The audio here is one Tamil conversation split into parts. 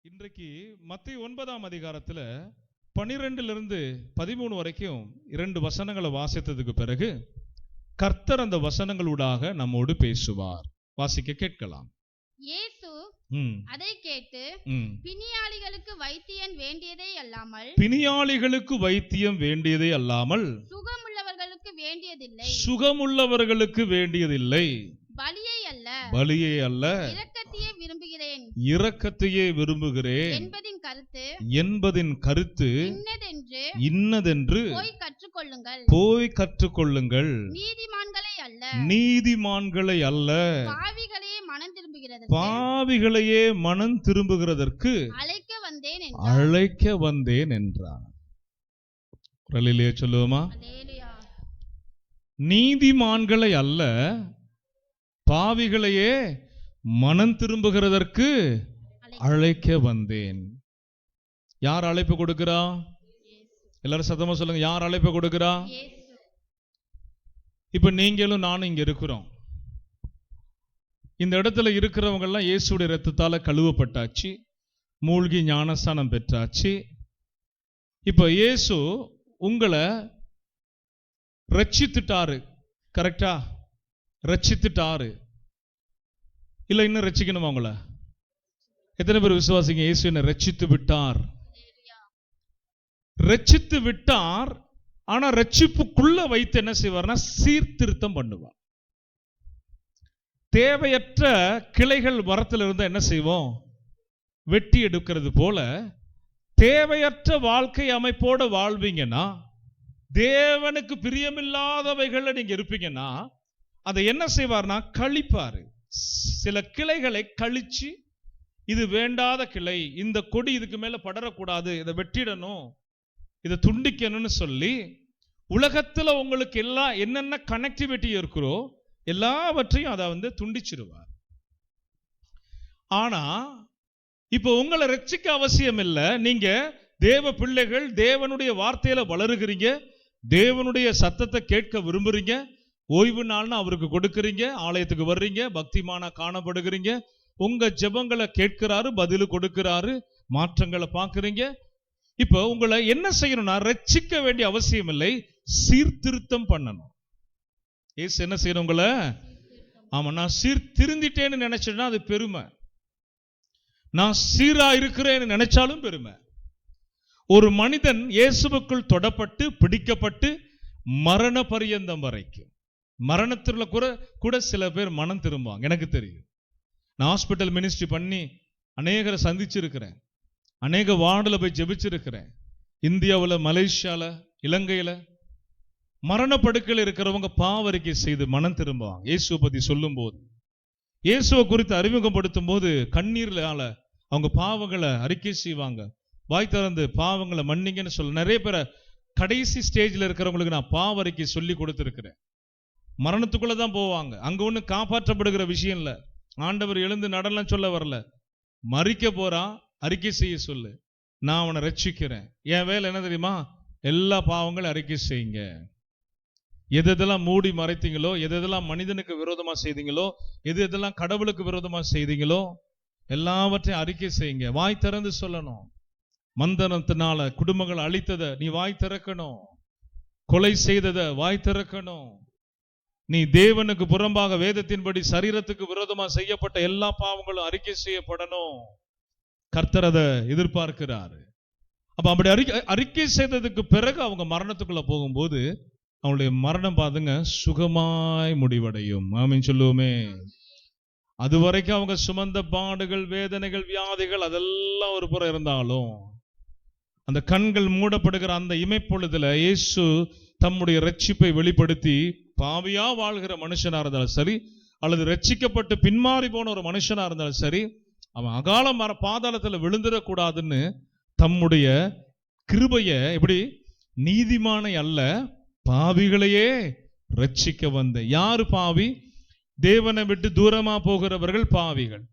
இன்றைக்கு மத்தேயு 9ஆம் அதிகாரத்தில் 12 13 வரைக்கும் 2 வசனங்களை வாசித்ததுக்கு பிறகு கர்த்தர் அந்த வசனங்களூடாக நம்மோடு பேசுவார். வாசிக்க கேட்கலாம். இயேசு அதை கேட்டு பிணியாளிகளுக்கு வைத்தியம் வேண்டியதே அல்லாமல் சுகமுள்ளவர்களுக்கு வேண்டியதில்லை, பலியை அல்ல இரக்கத்தையே விரும்புகிறேன் என்பதின் கருத்து இன்னதென்று போய் கற்றுக்கொள்ளுங்கள். நீதிமான்களை அல்ல பாவிகளையே மனம் திரும்புகிறதற்கு அழைக்க வந்தேன் என்றார். சொல்லுவோமா? நீதிமான்களை அல்ல பாவிகளையே மனம் திரும்புகிறதற்கு அழைக்க வந்தேன். யார் அழைப்பு கொடுக்கிறா? எல்லாரும் சத்தமா சொல்லுங்க. யார் அழைப்பு கொடுக்கிறா? இப்ப நீங்களும் நானும் இங்க இருக்கிறோம். இந்த இடத்துல இருக்கிறவங்க எல்லாம் இயேசுடைய இரத்தத்தால கழுவப்பட்டாச்சு, மூழ்கி ஞானஸ்தானம் பெற்றாச்சு. இப்ப இயேசு உங்களை ரட்சித்துட்டாரு. கரெக்டா? ரட்சித்துட்டாரு. இல்ல இன்னும் ரட்சிக்கணுமா? உங்களை எத்தனை பேர் விசுவாசிங்க? இயேசு என்ன ரட்சித்து விட்டார். ரட்சித்து விட்டார். ஆனா ரட்சிப்புக்குள்ள வைத்து என்ன செய்வார்னா சீர்திருத்தம் பண்ணுவார். தேவையற்ற கிளைகள் மரத்தில் இருந்தா என்ன செய்வோம்? வெட்டி எடுக்கிறது போல தேவையற்ற வாழ்க்கை அமைப்போட வாழ்வீங்கன்னா, தேவனுக்கு பிரியமில்லாதவைகள் நீங்க இருப்பீங்கன்னா, அதை என்ன செய்வார்னா கழிப்பாரு. சில கிளைகளை கழிச்சு, இது வேண்டாத கிளை, இந்த கொடி இதுக்கு மேல படரக்கூடாது, இதை வெட்டிடணும், இதை துண்டிக்கணும்னு சொல்லி உலகத்துல உங்களுக்கு எல்லாம் என்னென்ன கனெக்டிவிட்டி இருக்கிறோ எல்லாவற்றையும் அதை துண்டிச்சிருவார். ஆனா இப்போ உங்களை ரட்சிக்க அவசியம் இல்லை. நீங்க தேவ பிள்ளைகள், தேவனுடைய வார்த்தையில வளருகிறீங்க, தேவனுடைய சத்தத்தை கேட்க விரும்புறீங்க, ஓய்வு நாள்னு அவருக்கு கொடுக்குறீங்க, ஆலயத்துக்கு வர்றீங்க, பக்திமானா காணப்படுகிறீங்க, உங்க ஜெபங்களை கேட்கிறாரு, பதில் கொடுக்கிறாரு, மாற்றங்களை பார்க்குறீங்க. இப்போ உங்களை என்ன செய்யணும்னா ரட்சிக்க வேண்டிய அவசியம் இல்லை, சீர்திருத்தம் பண்ணணும். ஏசு என்ன செய்யணும் உங்களை? ஆமா, நான் திருந்திட்டேன்னு நினைச்சேன்னா அது பெருமை. நான் சீரா இருக்கிறேன்னு நினைச்சாலும் பெருமை. ஒரு மனிதன் இயேசுவுக்குள் தொடப்பட்டு பிடிக்கப்பட்டு மரண பரியந்தம் வரைக்கும், மரணத்துல கூட சில பேர் மனம் திரும்புவாங்க. எனக்கு தெரியும். நான் ஹாஸ்பிட்டல் மினிஸ்ட்ரி பண்ணி அநேகரை சந்திச்சிருக்கிறேன், அநேக வார்டில் போய் ஜெபிச்சிருக்கிறேன். இந்தியாவில், மலேசியால, இலங்கையில மரணப்படுக்கையில் இருக்கிறவங்க பாவரிக்கை செய்து மனம் திரும்புவாங்க. இயேசுவை பத்தி சொல்லும் போது, இயேசுவை குறித்து அறிமுகப்படுத்தும் போது கண்ணீர்ல அவங்க பாவங்களை அறிக்கை செய்வாங்க. வாய் திறந்து பாவங்களை மன்னிங்கன்னு சொல்ல நிறைய பேரை கடைசி ஸ்டேஜில் இருக்கிறவங்களுக்கு நான் பாவரிக்கை சொல்லி கொடுத்துருக்கிறேன். மரணத்துக்குள்ளதான் போவாங்க. அங்க ஒண்ணு காப்பாற்றப்படுகிற விஷயம் இல்லை. ஆண்டவர் எழுந்து நடனம் சொல்ல வரல, மறிக்க போறான், அறிக்கை செய்ய சொல்லு, நான் அவனை ரட்சிக்கிறேன். என் வேலை என்ன தெரியுமா? எல்லா பாவங்களும் அறிக்கை செய்யுங்க. எதெல்லாம் மூடி மறைத்தீங்களோ, எதெல்லாம் மனிதனுக்கு விரோதமா செய்தீங்களோ, எதெல்லாம் கடவுளுக்கு விரோதமா செய்தீங்களோ எல்லாவற்றையும் அறிக்கை செய்யுங்க. வாய் திறந்து சொல்லணும். மந்தனத்தினால குடும்பங்கள் அழித்ததை நீ வாய் திறக்கணும். கொலை செய்ததை வாய் திறக்கணும். நீ தேவனுக்கு புறம்பாக வேதத்தின்படி சரீரத்துக்கு விரோதமா செய்யப்பட்ட எல்லா பாவங்களும் அறிக்கை செய்யப்படணும். கர்த்தர் அதை எதிர்பார்க்கிறாரு. அப்ப அப்படி அறிக்கை செய்ததுக்கு பிறகு அவங்க மரணத்துக்குள்ள போகும்போது அவங்களுடைய மரணம் பாருங்க சுகமாய் முடிவடையும். ஆமீன் சொல்லுவோமே. அது வரைக்கும் அவங்க சுமந்த பாடுகள், வேதனைகள், வியாதிகள் அதெல்லாம் ஒரு புறம் இருந்தாலும், அந்த கண்கள் மூடப்படுகிற அந்த இமைப்பொழுதுல இயேசு தம்முடைய ரட்சிப்பை வெளிப்படுத்தி பாவியா வாழ்கிற மனுஷனா இருந்தாலும் சரி, அல்லது ரட்சிக்கப்பட்டு பின்மாறி போன ஒரு மனுஷனா இருந்தாலும் சரி, அவன் அகால பாதாளத்துல விழுந்துடக்கூடாதுன்னு தம்முடைய கிருபைய, எப்படி நீதிமானை அல்ல பாவிகளையே ரட்சிக்க வந்த. யாரு பாவி? தேவனை விட்டு தூரமா போகிறவர்கள் பாவிகள்,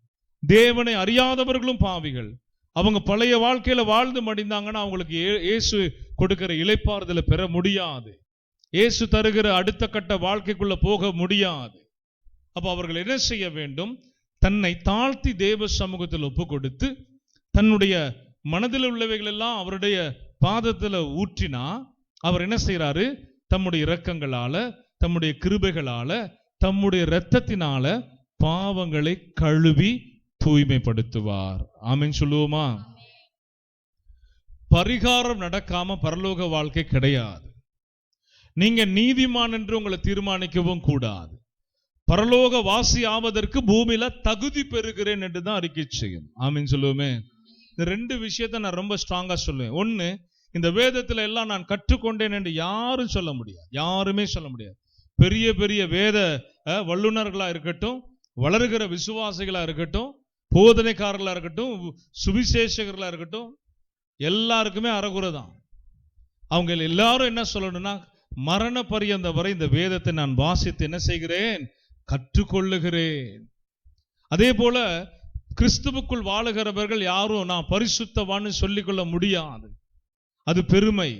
தேவனை அறியாதவர்களும் பாவிகள். அவங்க பழைய வாழ்க்கையில வாழ்ந்து மடிந்தாங்கன்னா அவங்களுக்கு இயேசு கொடுக்கிற இளைப்பாறுதலை பெற முடியாது, இயேசு தருகிற அடுத்த கட்ட வாழ்க்கைக்குள்ள போக முடியாது. அப்ப அவர்கள் என்ன செய்ய வேண்டும்? தன்னை தாழ்த்தி தேவ சமூகத்தில் ஒப்பு கொடுத்து தன்னுடைய மனதில் உள்ளவைகள் எல்லாம் அவருடைய பாதத்துல ஊற்றினா அவர் என்ன செய்யறாரு? தம்முடைய இரக்கங்களால, தம்முடைய கிருபைகளால, தம்முடைய இரத்தத்தினால பாவங்களை கழுவி தூய்மைப்படுத்துவார். ஆமென் சொல்லுவோமா? பரிகாரம் நடக்காம பரலோக வாழ்க்கை கிடையாது. நீங்க நீதிமான் என்று உங்களை தீர்மானிக்கவும் கூடாது. பரலோக வாசி ஆவதற்கு பூமியில தகுதி பெறுகிறேன் என்று தான் அறிக்கை செய்யும். ஆமென் சொல்லுவோமே. இந்த ரெண்டு விஷயத்தை நான் ரொம்ப ஸ்ட்ராங்கா சொல்லுவேன். ஒன்னு, இந்த வேதத்துல எல்லாம் நான் கற்றுக்கொண்டேன் என்று யாரும் சொல்ல முடியாது, யாருமே சொல்ல முடியாது. பெரிய பெரிய வேத வல்லுநர்களா இருக்கட்டும், வளர்கிற விசுவாசிகளா இருக்கட்டும், போதனைக்காரர்களா இருக்கட்டும், சுவிசேஷகர்களா இருக்கட்டும், எல்லாருக்குமே அறகுறை தான். அவங்க எல்லாரும் என்ன சொல்லணும்னா, மரண பரியந்த வரை இந்த வேதத்தை நான் வாசித்து என்ன செய்கிறேன்? கற்றுக்கொள்ளுகிறேன். அதே போல கிறிஸ்துவுக்குள் வாழுகிறவர்கள் யாரும் நான் பரிசுத்தவான்னு சொல்லிக்கொள்ள முடியாது. அது பெருமை,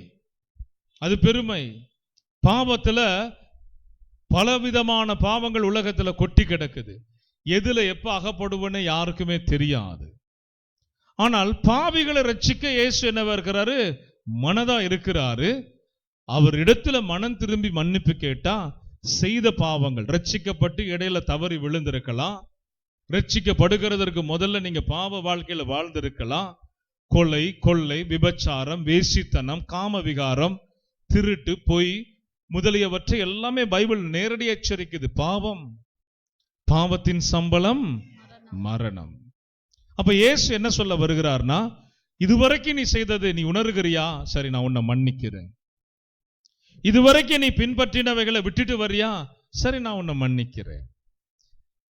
அது பெருமை. பாவத்துல பலவிதமான பாவங்கள் உலகத்துல கொட்டி கிடக்குது. எதுல எப்ப அகப்படுவன்னு யாருக்குமே தெரியாது. ஆனால் பாவிகளை ரட்சிக்க இயேசு என்னவா இருக்கிறாரு? மனதா இருக்கிறாரு. அவர் இடத்துல மனம் திரும்பி மன்னிப்பு கேட்டா செய்த பாவங்கள், ரட்சிக்கப்பட்டு இடையில தவறி விழுந்திருக்கலாம், ரட்சிக்கப்படுகிறதற்கு முதல்ல நீங்க பாவ வாழ்க்கையில வாழ்ந்திருக்கலாம். கொலை, கொள்ளை, விபச்சாரம், வேசித்தனம், காம விகாரம், திருட்டு, பொய் முதலியவற்றை எல்லாமே பைபிள் நேரடி எச்சரிக்குது. பாவம், பாவத்தின் சம்பளம் மரணம். அப்ப இயேசு என்ன சொல்ல வருகிறார்னா, இதுவரைக்கும் நீ செய்தது நீ உணர்கிறியா? சரி, நான் உன்னை மன்னிக்கிறேன். இதுவரைக்கும் நீ பின்பற்றினவைகளை விட்டுட்டு வரியா? சரி, நான் உன்னை மன்னிக்கிறேன்.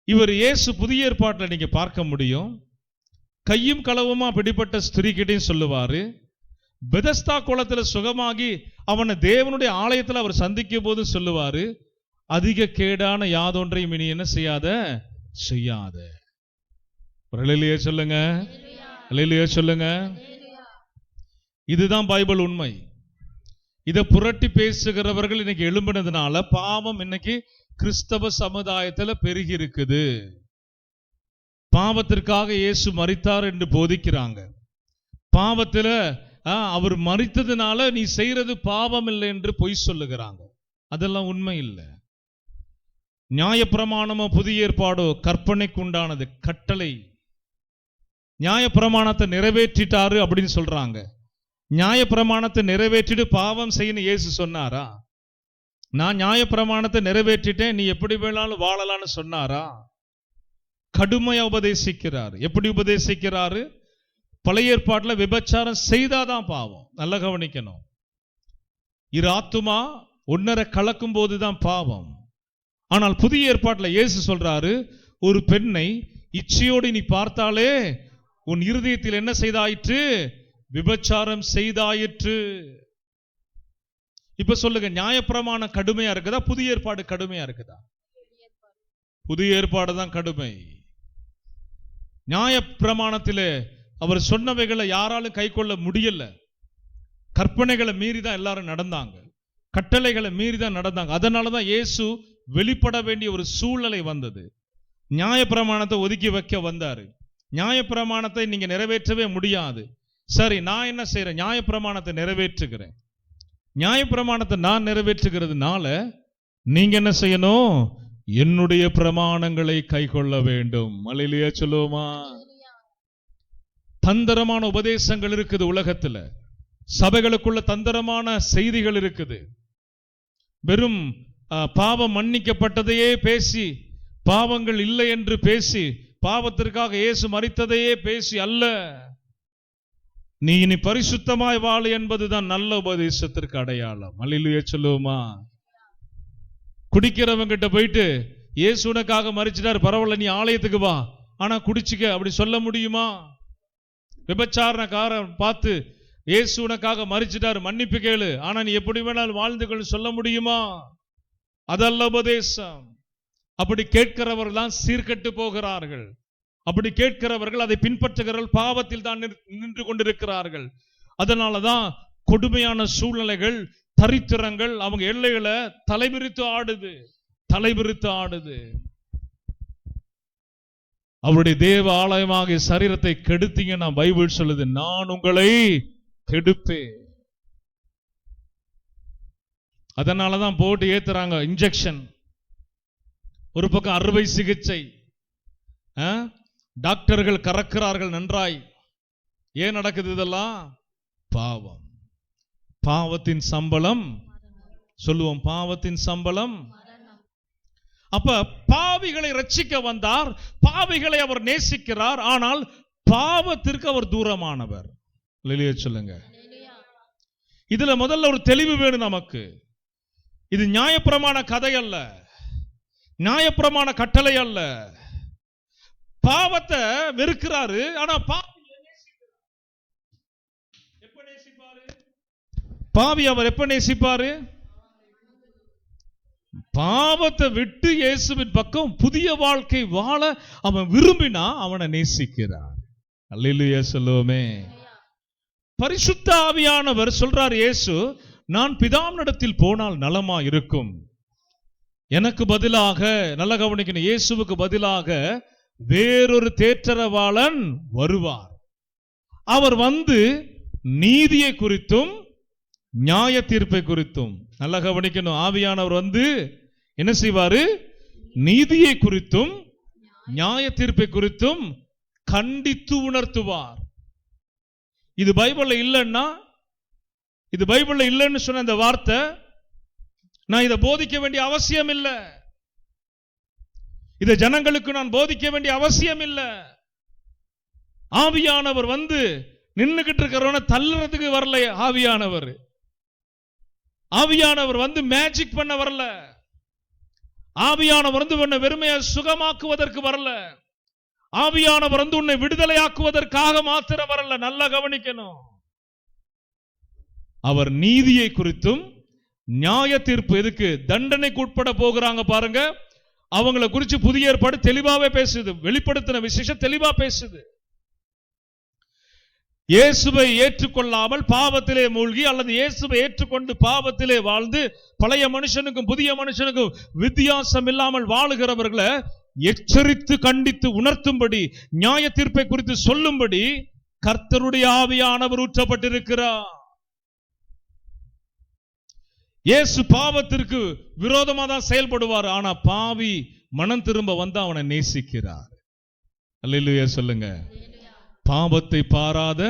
இவர் இயேசு புதிய ஏற்பாட்டில் நீங்க பார்க்க முடியும். கையும் களவுமா பிடிப்பட்ட ஸ்திரீகிட்டையும் சொல்லுவாரு. பெதஸ்தா குளத்துல சுகமாகி அவனை தேவனுடைய ஆலயத்தில் அவர் சந்திக்கும் போது சொல்லுவாரு, அதிக கேடான யாதொன்றையும் இனி என்ன செய்யாத செய்யாத. அல்லேலூயா சொல்லுங்க, அல்லேலூயா சொல்லுங்க. இதுதான் பைபிள் உண்மை. இதை புரட்டி பேசுகிறவர்கள் இன்னைக்கு எழும்பினதுனால பாவம் இன்னைக்கு கிறிஸ்தவ சமுதாயத்துல பெருகி இருக்குது. பாவத்திற்காக இயேசு மரித்தார் என்று போதிக்கிறாங்க. பாவத்துல அவர் மரித்ததுனால நீ செய்யறது பாவம் இல்லை என்று பொய் சொல்லுகிறாங்க. அதெல்லாம் உண்மை இல்லை. நியாயப்பிரமாணமோ புதிய ஏற்பாடோ கற்பனைக்கு உண்டானது, கட்டளை. நியாயப்பிரமாணத்தை நிறைவேற்றிட்டாரு அப்படின்னு சொல்றாங்க. நியாயப்பிரமாணத்தை நிறைவேற்றிட்டு பாவம் செய்யணும் இயேசு சொன்னாரா? நான் நியாயப்பிரமாணத்தை நிறைவேற்றிட்டேன், நீ எப்படி வேணாலும் வாழலான்னு சொன்னாரா? கடுமையா உபதேசிக்கிறார். எப்படி உபதேசிக்கிறாரு? பழைய ஏற்பாட்டுல விபச்சாரம் செய்தாதான் பாவம். நல்லா கவனிக்கணும். இரு ஆத்துமா ஒன்னரை கலக்கும் போதுதான் பாவம். ஆனால் புதிய ஏற்பாட்டுல இயேசு சொல்றாரு, ஒரு பெண்ணை இச்சையோடு நீ பார்த்தாலே உன் இருதயத்தில் என்ன செய்தாயிற்று? விபச்சாரம் செய்தாயிற்று. இப்ப சொல்லுங்க, நியாயப்பிரமாணம் கடுமையா இருக்குதா, புதிய ஏற்பாடு கடுமையா இருக்குதா? புதிய ஏற்பாடு தான் கடுமை. நியாயப்பிரமாணத்திலே அவர் சொன்னவைகளை யாராலும் கை கொள்ள முடியல. கற்பனைகளை மீறிதான் எல்லாரும் நடந்தாங்க, கட்டளைகளை மீறிதான் நடந்தாங்க. அதனாலதான் இயேசு வெளிப்பட வேண்டிய ஒரு சூழ்நிலை வந்தது. நியாயப்பிரமாணத்தை ஒதுக்கி வைக்க வந்தாரு. நியாயப்பிரமாணத்தை நீங்க நிறைவேற்றவே முடியாது. சரி, நான் என்ன செய்யறேன்? நியாயப்பிரமாணத்தை நிறைவேற்றுகிறேன். நியாயப்பிரமாணத்தை நான் நிறைவேற்றுகிறதுனால நீங்க என்ன செய்யணும்? என்னுடைய பிரமாணங்களை கை கொள்ள வேண்டும். அல்லேலூயா சொல்லுவோமா? தந்திரமான உபதேசங்கள் இருக்குது உலகத்துல. சபைகளுக்குள்ள தந்திரமான செய்திகள் இருக்குது. வெறும் பாவம் மன்னிக்கப்பட்டதையே பேசி, பாவங்கள் இல்லை என்று பேசி, பாவத்திற்காக இயேசு மரித்ததையே பேசி அல்ல, நீ இனி பரிசுத்தமாய் வாழு என்பதுதான் நல்ல உபதேசத்திற்கு அடையாளம். அல்லேலூயா சொல்லுவோமா? குடிக்கிறவங்க கிட்ட போயிட்டு இயேசு உனக்காக மரிச்சிட்டார், பரவாயில்ல நீ ஆலயத்துக்கு வா, ஆனா குடிச்சுக்க அப்படி சொல்ல முடியுமா? விபச்சாரக்காரன் பார்த்து இயேசு உனக்காக மரிச்சிட்டார், மன்னிப்பு கேளு, ஆனா நீ எப்படி வேணாலும் வாழ்ந்துகள் சொல்ல முடியுமா? அதல்ல உபதேசம். அப்படி கேட்கிறவர்கள் தான் சீர்கெட்டு போகிறார்கள். அப்படி கேட்கிறவர்கள் அதை பின்பற்றுகிறவர்கள் பாவத்தில் தான் நின்று கொண்டிருக்கிறார்கள். அதனாலதான் கொடுமையான சூழ்நிலைகள், தரித்திரங்கள் அவங்க எல்லைகளை தலைவிரித்து ஆடுது. அவருடைய தேவ ஆலயமாகிய சரீரத்தை கெடுத்தீங்கன்னா பைபிள் சொல்லுது, நான் உங்களை கெடுப்பேன். அதனாலதான் போட்டு ஏத்துறாங்க இன்ஜெக்ஷன். ஒரு பக்கம் அறுவை சிகிச்சை, டாக்டர்கள் கறக்கிறார்கள் நன்றாய். ஏன் நடக்குது இதெல்லாம்? பாவம். பாவத்தின் சம்பளம் சொல்லுவோம், பாவத்தின் சம்பளம். அப்ப பாவிகளை ரட்சிக்க வந்தார், பாவிகளை அவர் நேசிக்கிறார், ஆனால் பாவத்திற்கு அவர் தூரமானவர். இல்லையா சொல்லுங்க. இதுல முதல்ல ஒரு தெளிவு வேணும் நமக்கு. இது நியாயப்பிரமாண கதை அல்ல, நியாயப்பிரமாண கட்டளை அல்ல. பாவத்தை வெறுக்கிறாரு, ஆனா பாவி அவர் எப்ப நேசிப்பாரு? பாவத்தை விட்டு இயேசுவின் பக்கம் புதிய வாழ்க்கை வாழ அவன் விரும்பினா அவனை நேசிக்கிறார். அல்லேலூயா சொல்லுவோமே. பரிசுத்த ஆவியானவர் சொல்றார், இயேசு, நான் பிதாவினிடத்தில் போனால் நலமா இருக்கும். எனக்கு பதிலாக, நல்ல கவனிக்கணும், இயேசுவுக்கு பதிலாக வேறொரு தேற்றரவாளன் வருவார். அவர் வந்து நீதியை குறித்தும் நியாய தீர்ப்பை குறித்தும், நல்ல கவனிக்கணும், ஆவியானவர் வந்து என்ன செய்வாரு? நீதியை குறித்தும் நியாய தீர்ப்பை குறித்தும் கண்டித்து உணர்த்துவார். இது பைபிள்ல இல்லைன்னா, இது பைபிள்ல இல்லைன்னு சொன்ன இந்த வார்த்தை நான் இதை போதிக்க வேண்டிய அவசியம் இல்லை. இதை ஜனங்களுக்கு நான் போதிக்க வேண்டிய அவசியம் இல்லை. ஆவியானவர் வந்து நின்னுகிட்டு இருக்கிறவன தள்ளுறதுக்கு வரல. ஆவியானவர் ஆவியானவர் வந்து மேஜிக் பண்ண வரல. ஆவியானவர் வந்து உன்னை வெறுமையா சுகமாக்குவதற்கு வரல. ஆவியானவர் வந்து உன்னை விடுதலையாக்குவதற்காக மாத்திர வரல. நல்லா கவனிக்கணும். அவர் நீதியை குறித்தும் நியாய தீர்ப்பு, எதுக்கு தண்டனைக்கு உட்பட போகிறாங்க பாருங்க, அவங்களை குறித்து புதிய ஏற்பாடு தெளிவாவே பேசுது. வெளிப்படுத்தின விசேஷம் தெளிவா பேசுது. இயேசுவை ஏற்றுக்கொள்ளாமல் பாவத்திலே மூழ்கி, அல்லது இயேசுவை ஏற்றுக்கொண்டு பாவத்திலே வாழ்ந்து பழைய மனுஷனுக்கும் புதிய மனுஷனுக்கும் வித்தியாசம் இல்லாமல் வாழுகிறவர்களை எச்சரித்து கண்டித்து உணர்த்தும்படி, நியாய தீர்ப்பை குறித்து சொல்லும்படி கர்த்தருடைய ஆவியானவர் ஊற்றப்பட்டிருக்கிறார். இயேசு பாவத்திற்கு விரோதமா தான் செயல்படுவார், ஆனா பாவி மனம் திரும்ப வந்து அவனை நேசிக்கிறார். அல்லேலூயா சொல்லுங்க. பாவத்தை பாராத,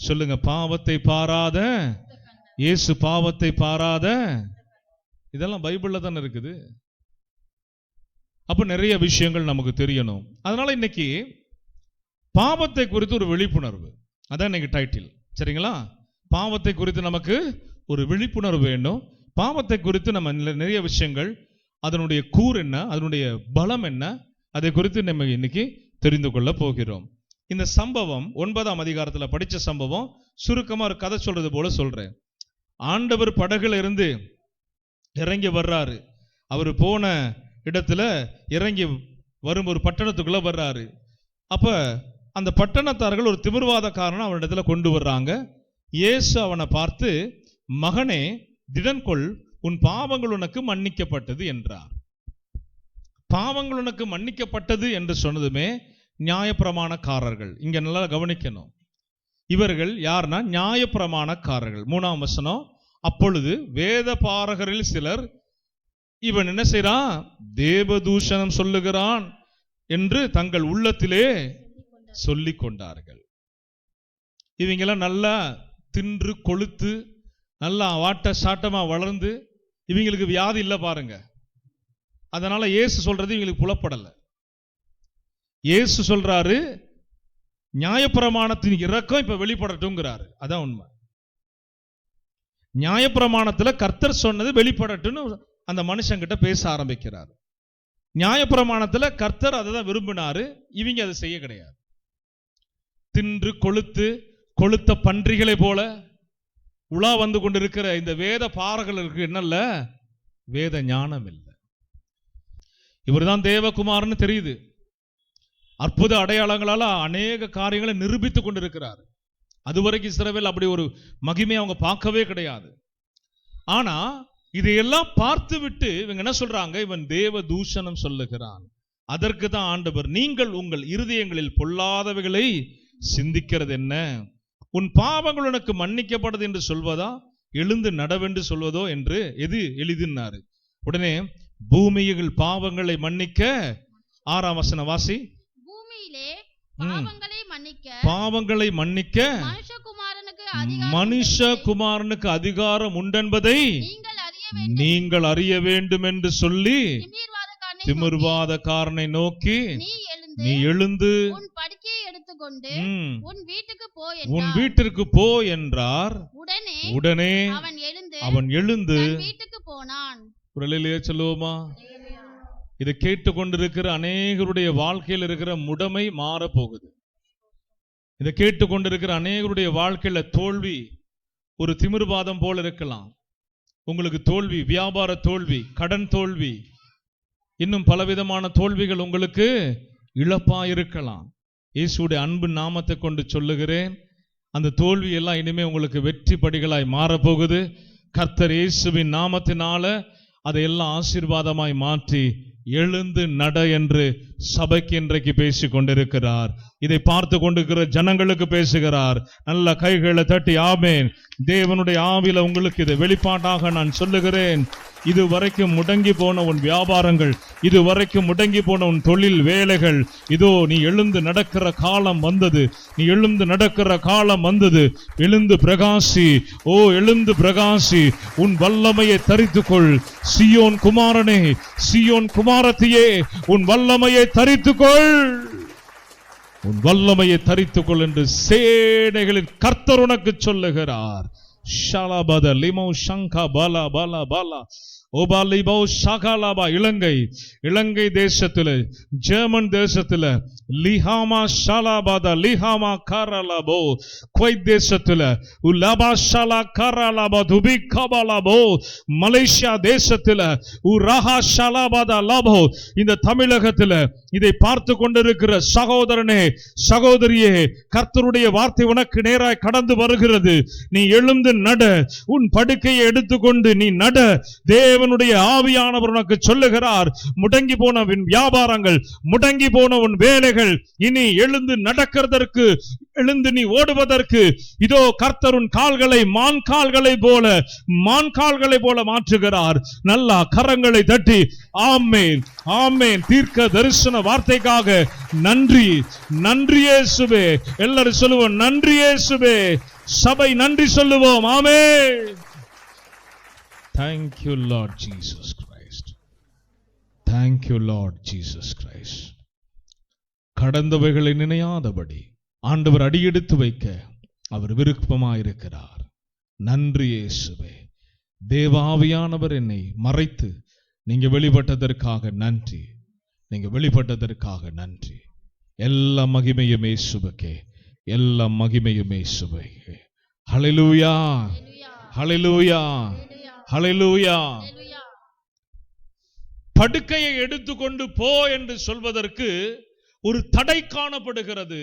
சொல்லுங்க, பாவத்தை பாராத இயேசு, பாவத்தை பாராத. இதெல்லாம் பைபிள்ல தானே இருக்குது. அப்ப நிறைய விஷயங்கள் நமக்கு தெரியணும். அதனால இன்னைக்கு பாவத்தை குறித்து ஒரு விழிப்புணர்வு, அதான் இன்னைக்கு டைட்டில். சரிங்களா? பாவத்தை குறித்து நமக்கு ஒரு விழிப்புணர்வு வேண்டும். பாவத்தை குறித்து நம்ம நிறைய விஷயங்கள், அதனுடைய கூர் என்ன, அதனுடைய பலம் என்ன, அதை குறித்து நம்ம இன்னைக்கு தெரிந்து கொள்ள போகிறோம். இந்த சம்பவம் 9ஆம் அதிகாரத்தில் படிச்ச சம்பவம் சுருக்கமா ஒரு கதை சொல்றது போல சொல்றேன். ஆண்டவர் படகுல இருந்து இறங்கி வர்றாரு. அவர் போன இடத்துல இறங்கி வரும் ஒரு பட்டணத்துக்குள்ள வர்றாரு. அப்ப அந்த பட்டணத்தார்கள் ஒரு திமிர்வாதக்காரனை அவனிடத்துல கொண்டு வர்றாங்க. இயேசு அவனை பார்த்து, மகனே திடன்கொள், உன் பாவங்கள் உனக்கு மன்னிக்கப்பட்டது என்றார். பாவங்கள் உனக்கு மன்னிக்கப்பட்டது என்று சொன்னதுமே நியாயப்பிரமாணக்காரர்கள், இங்க நல்லா கவனிக்கணும், இவர்கள் யார்னா நியாயப்பிரமாணக்காரர்கள். 3ஆம் வசனம், அப்பொழுது வேத பாரகரில் சிலர் இவன் என்ன செய்றான், தேவதூஷணம் சொல்லுகிறான் என்று தங்கள் உள்ளத்திலே சொல்லிக் கொண்டார்கள். இவங்கெல்லாம் நல்லா தின்று கொழுத்து நல்லா வாட்ட சாட்டமா வளர்ந்து இவங்களுக்கு வியாதி இல்லை பாருங்க. அதனால இயேசு சொல்றது இவங்களுக்கு புலப்படலை. இயேசு சொல்றாரு, நியாயப்பிரமாணத்தின் இரக்கம் இப்ப வெளிப்படட்டும்ங்கிறாரு. அதான் உண்மை. நியாயப்பிரமாணத்துல கர்த்தர் சொன்னது வெளிப்படட்டும்னு அந்த மனுஷங்கிட்ட பேச ஆரம்பிக்கிறார். நியாயப்பிரமாணத்துல கர்த்தர் அதை தான் விரும்பினாரு, இவங்க அதை செய்ய கிடையாது. தின்று கொழுத்த பன்றிகளை போல உலா வந்து கொண்டிருக்கிற இந்த வேத பாரகர்களுக்கு என்னல்ல, வேத ஞானம் இல்லை. இவர் தான் தேவகுமார்னு தெரியுது. அற்புத அடையாளங்களால அநேக காரியங்களை நிரூபித்துக் கொண்டிருக்கிறார். அதுவரைக்கும் இஸ்ரவேல் அப்படி ஒரு மகிமையை அவங்க பார்க்கவே கிடையாது. ஆனா இதையெல்லாம் பார்த்து விட்டு இவங்க என்ன சொல்றாங்க, இவன் தேவ தூஷணம் சொல்லுகிறான், அதற்கு தான் ஆண்டவர், நீங்கள் உங்கள் இருதயங்களில் பொல்லாதவைகளை சிந்திக்கிறது என்ன? உன் பாவங்கள் உனக்கு மன்னிக்கப்படுது என்று சொல்வதா, எழுந்து நடவென்று சொல்வதோ என்று எது எளிதுன்னாரு. உடனே பூமியில் பாவங்களை மன்னிக்க, 6ஆம் வசனம் வாசி. பூமியிலே பாவங்களை மன்னிக்க மனுஷகுமாரனுக்கு அதிகாரம் உண்டென்பதை நீங்கள் அறிய வேண்டும் என்று சொல்லி திமிர்வாதக்காரனை நோக்கி, நீ எழுந்து உன் படுக்கையை எடுத்துக்கொண்டு உன் வீட்டிற்கு போ என்றார். உடனே அவன் எழுந்து வீட்டுக்கு போனான். குரலிலே சொல்லுவோமா? இதை கேட்டுக்கொண்டிருக்கிற அநேகருடைய வாழ்க்கையில் இருக்கிற முடமை மாற போகுது. இதை கேட்டுக்கொண்டிருக்கிற அநேகருடைய வாழ்க்கையில தோல்வி ஒரு திமிர்வாதம் போல இருக்கலாம். உங்களுக்கு தோல்வி, வியாபார தோல்வி, கடன் தோல்வி, இன்னும் பலவிதமான தோல்விகள் உங்களுக்கு இழப்பா இருக்கலாம். இயேசுடைய அன்பு நாமத்தை கொண்டு சொல்லுகிறேன், அந்த தோல்வி எல்லாம் இனிமே உங்களுக்கு வெற்றி படிகளாய் மாறப்போகுது. கர்த்தர் இயேசுவின் நாமத்தினால அதையெல்லாம் ஆசீர்வாதமாய் மாற்றி எழுந்து நட என்று சபைக்கு இன்றைக்கு பேசி கொண்டிருக்கிறார். இதை பார்த்து கொண்டிருக்கிற ஜனங்களுக்கு பேசுகிறார். நல்ல கைகளை தட்டி ஆமென். தேவனுடைய ஆவில உங்களுக்கு இதை வெளிப்பாட்டாக நான் சொல்லுகிறேன். இதுவரைக்கும் முடங்கி போன உன் வியாபாரங்கள், இதுவரைக்கும் முடங்கி போன உன் தொழில் வேலைகள், இதோ நீ எழுந்து நடக்கிற காலம் வந்தது. நீ எழுந்து நடக்கிற காலம் வந்தது. எழுந்து பிரகாசி, ஓ எழுந்து பிரகாசி, உன் வல்லமையை தரித்துக்கொள். சீயோன் குமாரனே, சீயோன் குமாரத்தியே, உன் வல்லமையை தரித்துக்கொள், உன் வல்லமையை தரித்துக்கொள் என்று சேனைகளின் கர்த்தர் உனக்கு சொல்லுகிறார். ஷாலாபத லிமோ சங்கா பாலா பாலா பாலா ஓபாலிபோ ஷாகாலாபா. இலங்கை தேசத்துல, ஜெர்மன் தேசத்துல லிஹாமா ஷாலாபாதா லிஹாமா காரலாபோ, குவைத் தேசத்துல உலாபா ஷாலா காரலாபா துபி கபாலாபோ, மலேசியா தேசத்துல உராஹா ஷாலாபாதா லாபோ. இந்த தமிழகத்துல இதை பார்த்து கொண்டிருக்கிற சகோதரனே, சகோதரியே, கர்த்தருடைய வார்த்தை உனக்கு நேராய் கடந்து வருகிறது. நீ எழுந்து நட, உன் படுக்கையை எடுத்துக்கொண்டு நீ நட. தேவனுடைய ஆவியானவர் உனக்கு சொல்லுகிறார், முடங்கி போன உன் வியாபாரங்கள், முடங்கி போன உன் வேலைகள் இனி எழுந்து நடக்கிறதற்கு, எழுந்து நீ ஓடுவதற்கு இதோ கர்த்தர் உன் கால்களை மான் கால்களை போல மாற்றுகிறார். நல்லா கரங்களை தட்டி ஆமென் ஆமென். தீர்க்க தரிசன வார்த்தைக்காக நன்றி, நன்றி இயேசுவே. எல்லாரும் சொல்லுவோம் நன்றி இயேசுவே. சபை நன்றி சொல்லுவோம். ஆமென். Thank you Lord Jesus Christ. Thank you Lord Jesus Christ. கடந்தவைகளை நினையாதபடி ஆண்டவர் அடியெடுத்து வைக்க அவர் விருப்பமாயிருக்கிறார். நன்றி இயேசுவே. தேவாவியானவர் என்னை மறைத்து நீங்க வெளிப்பட்டதற்காக நன்றி, நீங்க வெளிப்பட்டதற்காக நன்றி. எல்லா மகிமையும் இயேசுவுக்கே, எல்லா மகிமையும் இயேசுவுக்கே. ஹல்லேலூயா, ஹல்லேலூயா, ஹல்லேலூயா. படுக்கையை எடுத்துக்கொண்டு போ என்று சொல்வதற்கு ஒரு தடை காணப்படுகிறது.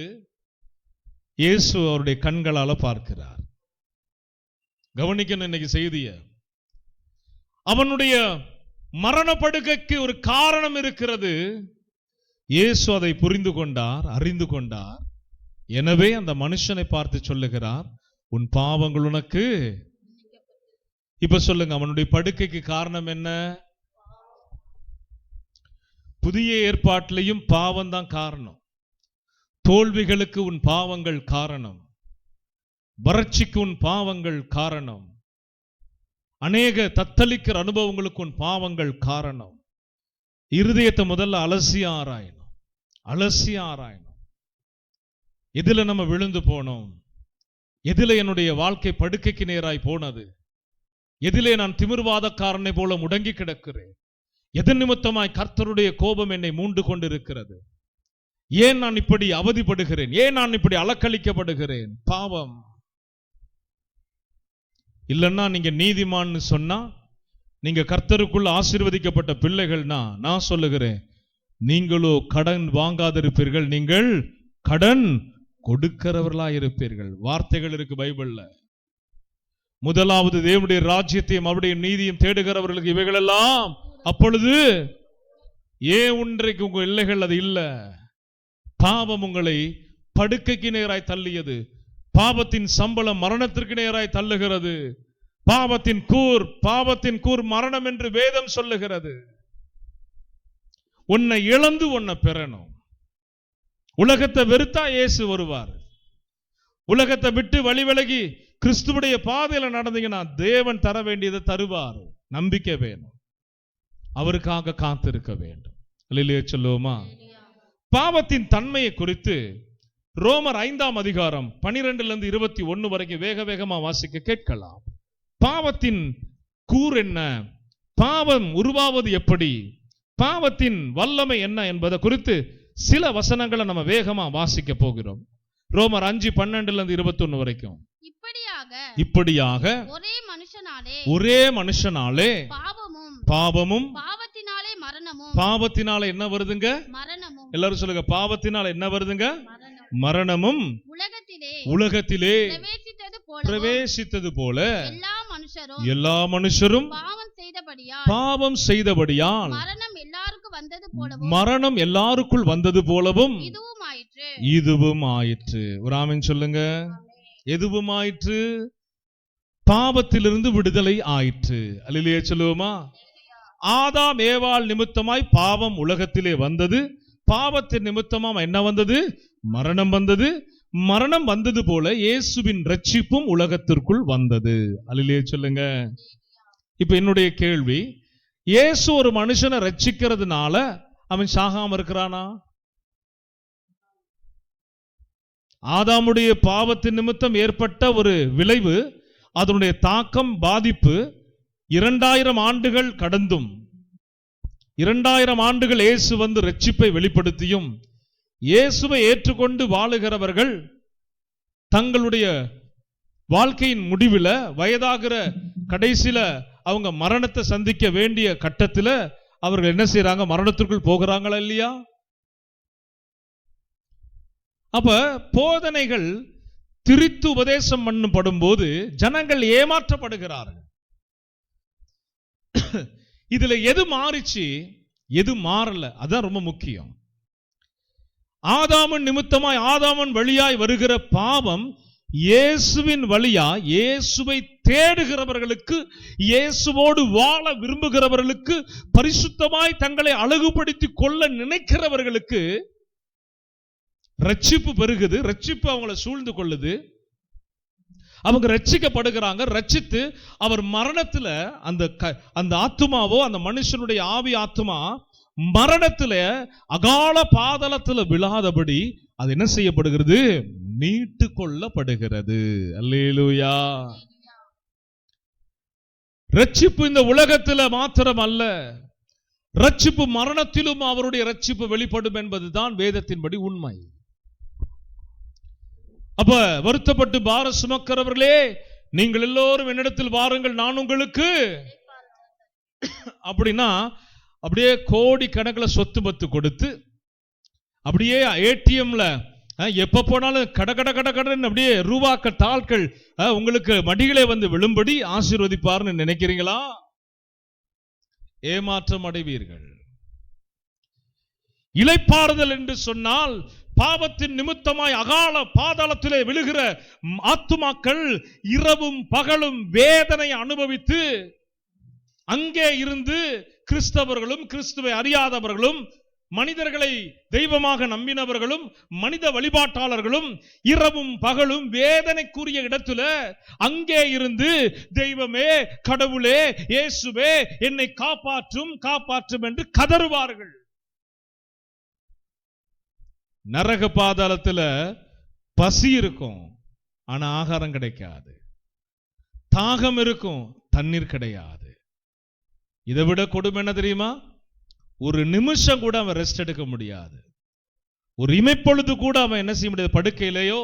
இயேசு அவருடைய கண்களால பார்க்கிறார். கவனிக்கணும் இன்னைக்கு செய்திய. அவனுடைய மரண படுக்கைக்கு ஒரு காரணம் இருக்கிறது. இயேசு அதை புரிந்து கொண்டார், அறிந்து கொண்டார். எனவே அந்த மனுஷனை பார்த்து சொல்லுகிறார், உன் பாவங்கள் உனக்கு. இப்ப சொல்லுங்க, அவனுடைய படுக்கைக்கு காரணம் என்ன? புதிய ஏற்பாட்டிலையும் பாவம் தான் காரணம். தோல்விகளுக்கு உன் பாவங்கள் காரணம், வறட்சிக்கு உன் பாவங்கள் காரணம், அநேக தத்தளிக்கிற அனுபவங்களுக்கு உன் பாவங்கள் காரணம். இருதயத்தை முதல்ல அலசி ஆராயணும், அலசி ஆராயணும். எதுல நம்ம விழுந்து போனோம்? எதிலே என்னுடைய வாழ்க்கை படுக்கைக்கு நேராய் போனது? எதிலே நான் திமிர்வாதக்காரனை போல முடங்கி கிடக்கிறேன்? எதன் நிமித்தமாய் கர்த்தருடைய கோபம் என்னை மூண்டு கொண்டிருக்கிறது? ஏன் நான் இப்படி அவதிப்படுகிறேன்? ஏன் நான் இப்படி அலக்களிக்கப்படுகிறேன்? பாவம். இல்லைன்னா நீங்க நீதிமான்னு சொன்னா, நீங்க கர்த்தருக்குள்ள ஆசீர்வதிக்கப்பட்ட பிள்ளைகள்னா, நான் சொல்லுகிறேன், நீங்களோ கடன் வாங்காதிருப்பீர்கள், நீங்கள் கடன் கொடுக்கிறவர்களாய் இருப்பீர்கள். வார்த்தைகள் இருக்கு பைபிள்ல. முதலாவது தேவனுடைய ராஜ்யத்தையும் அவருடைய நீதியும் தேடுகிறவர்களுக்கு இவைகளெல்லாம் அப்பொழுது ஏன் இன்றைக்கு உங்க எல்லைகள் அது இல்ல? பாவம் உங்களை படுக்கைக்கு நேராய் தள்ளியது. பாவத்தின் சம்பளம் மரணத்திற்கு நேராய் தள்ளுகிறது. பாவத்தின் கூர் மரணம் என்று வேதம் சொல்லுகிறது. உன்னை இழந்து உன்னை பெறணும். உலகத்தை வெறுத்தா இயேசு வருவார். உலகத்தை விட்டு வழி விலகி கிறிஸ்துவுடைய பாதையில நடந்தீங்கன்னா தேவன் தர வேண்டியதை தருவார். நம்பிக்கை வேணும், அவருக்காக காத்திருக்க வேண்டும். அல்லேலூயா சொல்லுவோமா? பாவத்தின் தன்மையை குறித்து ரோமர் 5ஆம் அதிகாரம் 12 21 வரைக்கும் வேக வேகமா வாசிக்க கேட்கலாம். பாவத்தின் கூர் என்ன, பாவம் உருவாவது எப்படி, பாவத்தின் வல்லமை என்ன என்பதை குறித்து சில வசனங்களை நம்ம வேகமா வாசிக்க போகிறோம். ரோமர் 5:12 21 வரைக்கும். இப்படியாக ஒரே மனுஷனாலே பாவமும் பாவத்தினாலே என்ன வருதுங்க? எல்லாரும் சொல்லுங்க, பாவத்தினால என்ன வருதுங்க? மரணமும் உலகத்திலே பிரவேசித்தது போல எல்லா மனுஷரும் பாவம் செய்தபடியால் மரணம் எல்லாருக்குள் வந்தது போலவும் இதுவும் ஆயிற்று. ஒரு ஆமென் சொல்லுங்க. எதுவும் ஆயிற்று? பாவத்திலிருந்து விடுதலை ஆயிற்று. அல்லேலூயா சொல்லுவோமா? ஆதாம் ஏவாள் நிமித்தமாய் பாவம் உலகத்திலே வந்தது. பாவத்தின் நிமித்தமா என்ன வந்தது? மரணம் வந்தது. மரணம் வந்தது போல இயேசுவின் ரட்சிப்பும் உலகத்திற்குள் வந்தது. அல்லேலூயா சொல்லுங்க. இப்ப என்னுடைய கேள்வி, இயேசு ஒரு மனுஷனை ரட்சிக்கிறதுனால அவன் சாகாம இருக்கிறானா? ஆதாமுடைய பாவத்தின் நிமித்தம் ஏற்பட்ட ஒரு விளைவு, அதனுடைய தாக்கம், பாதிப்பு 2000 ஆண்டுகள் கடந்தும் 2000 ஆண்டுகள் இயேசு வந்து ரட்சிப்பை வெளிப்படுத்தியும் இயேசுவை ஏற்றுக்கொண்டு வாழுகிறவர்கள் தங்களுடைய வாழ்க்கையின் முடிவில் வயதாகிற கடைசியில அவங்க மரணத்தை சந்திக்க வேண்டிய கட்டத்தில் அவர்கள் என்ன செய்யறாங்க? மரணத்திற்குள் போகிறாங்களா இல்லையா? அப்ப போதனைகள் திரித்து உபதேசம் பண்ணப்படும் போது ஜனங்கள் ஏமாற்றப்படுகிறார்கள். இதுல எது மாறிச்சு, எது மாறல, அதான் ரொம்ப முக்கியம். ஆதாமன் நிமித்தமாய் ஆதாமன் வழியாய் வருகிற பாவம் இயேசுவின் வழியா இயேசுவை தேடுகிறவர்களுக்கு, இயேசுவோடு வாழ விரும்புகிறவர்களுக்கு, பரிசுத்தமாய் தங்களை அழகுபடுத்தி கொள்ள நினைக்கிறவர்களுக்கு ரட்சிப்பு பெருகுது. ரட்சிப்பு அவங்களை சூழ்ந்து கொள்ளுது. அவங்க ரட்சிக்கப்படுகிறாங்க. ரட்சித்து அவர் மரணத்துல அந்த ஆத்துமாவோ, அந்த மனுஷனுடைய ஆவி ஆத்துமா மரணத்துல அகால பாதாளத்துல விழாதபடி அது என்ன செய்யப்படுகிறது? மீட்டு கொள்ளப்படுகிறது. அல்லேலூயா. ரட்சிப்பு இந்த உலகத்துல மாத்திரம் அல்ல, ரட்சிப்பு மரணத்திலும் அவருடைய ரட்சிப்பு வெளிப்படும் என்பதுதான் வேதத்தின்படி உண்மை. அப்ப வருத்தப்பட்டு பாரம் சுமக்கிறவர்களே, நீங்கள் எல்லோரும் என்னிடத்தில் வாருங்கள், நான் உங்களுக்கு அப்படின்னா அப்படியே கோடி கணக்கில் சொத்து பத்து கொடுத்து அப்படியே ஏடிஎம்ல எப்ப போனாலும் கட அப்படியே ரூபாக்கள் தாள்கள் உங்களுக்கு மடிகளே வந்து விழும்படி ஆசீர்வதிப்பார்னு நினைக்கிறீங்களா? ஏமாற்றம் அடைவீர்கள். இளைப்பாறுதல் என்று சொன்னால் பாவத்தின் நிமித்தமாய் அகால பாதாளத்திலே விழுகிற ஆத்துமாக்கள் இரவும் பகலும் வேதனை அனுபவித்து அங்கே இருந்து கிறிஸ்தவர்களும் கிறிஸ்துவை அறியாதவர்களும் மனிதர்களை தெய்வமாக நம்பினவர்களும் மனித வழிபாட்டாளர்களும் இரவும் பகலும் வேதனைக்குரிய இடத்துல அங்கே இருந்து தெய்வமே, கடவுளே, இயேசுவே என்னை காப்பாற்றும் காப்பாற்றும் என்று கதறுவார்கள். நரக பாதாளத்துல பசி இருக்கும், ஆனா ஆகாரம் கிடைக்காது. தாகம் இருக்கும், தண்ணீர் கிடையாது. இதை விட கொடுமை என்ன தெரியுமா? ஒரு நிமிஷம் கூட அவன் ரெஸ்ட் எடுக்க முடியாது. ஒரு இமைப்பொழுது கூட அவன் என்ன செய்ய முடியாது? படுக்கையிலேயோ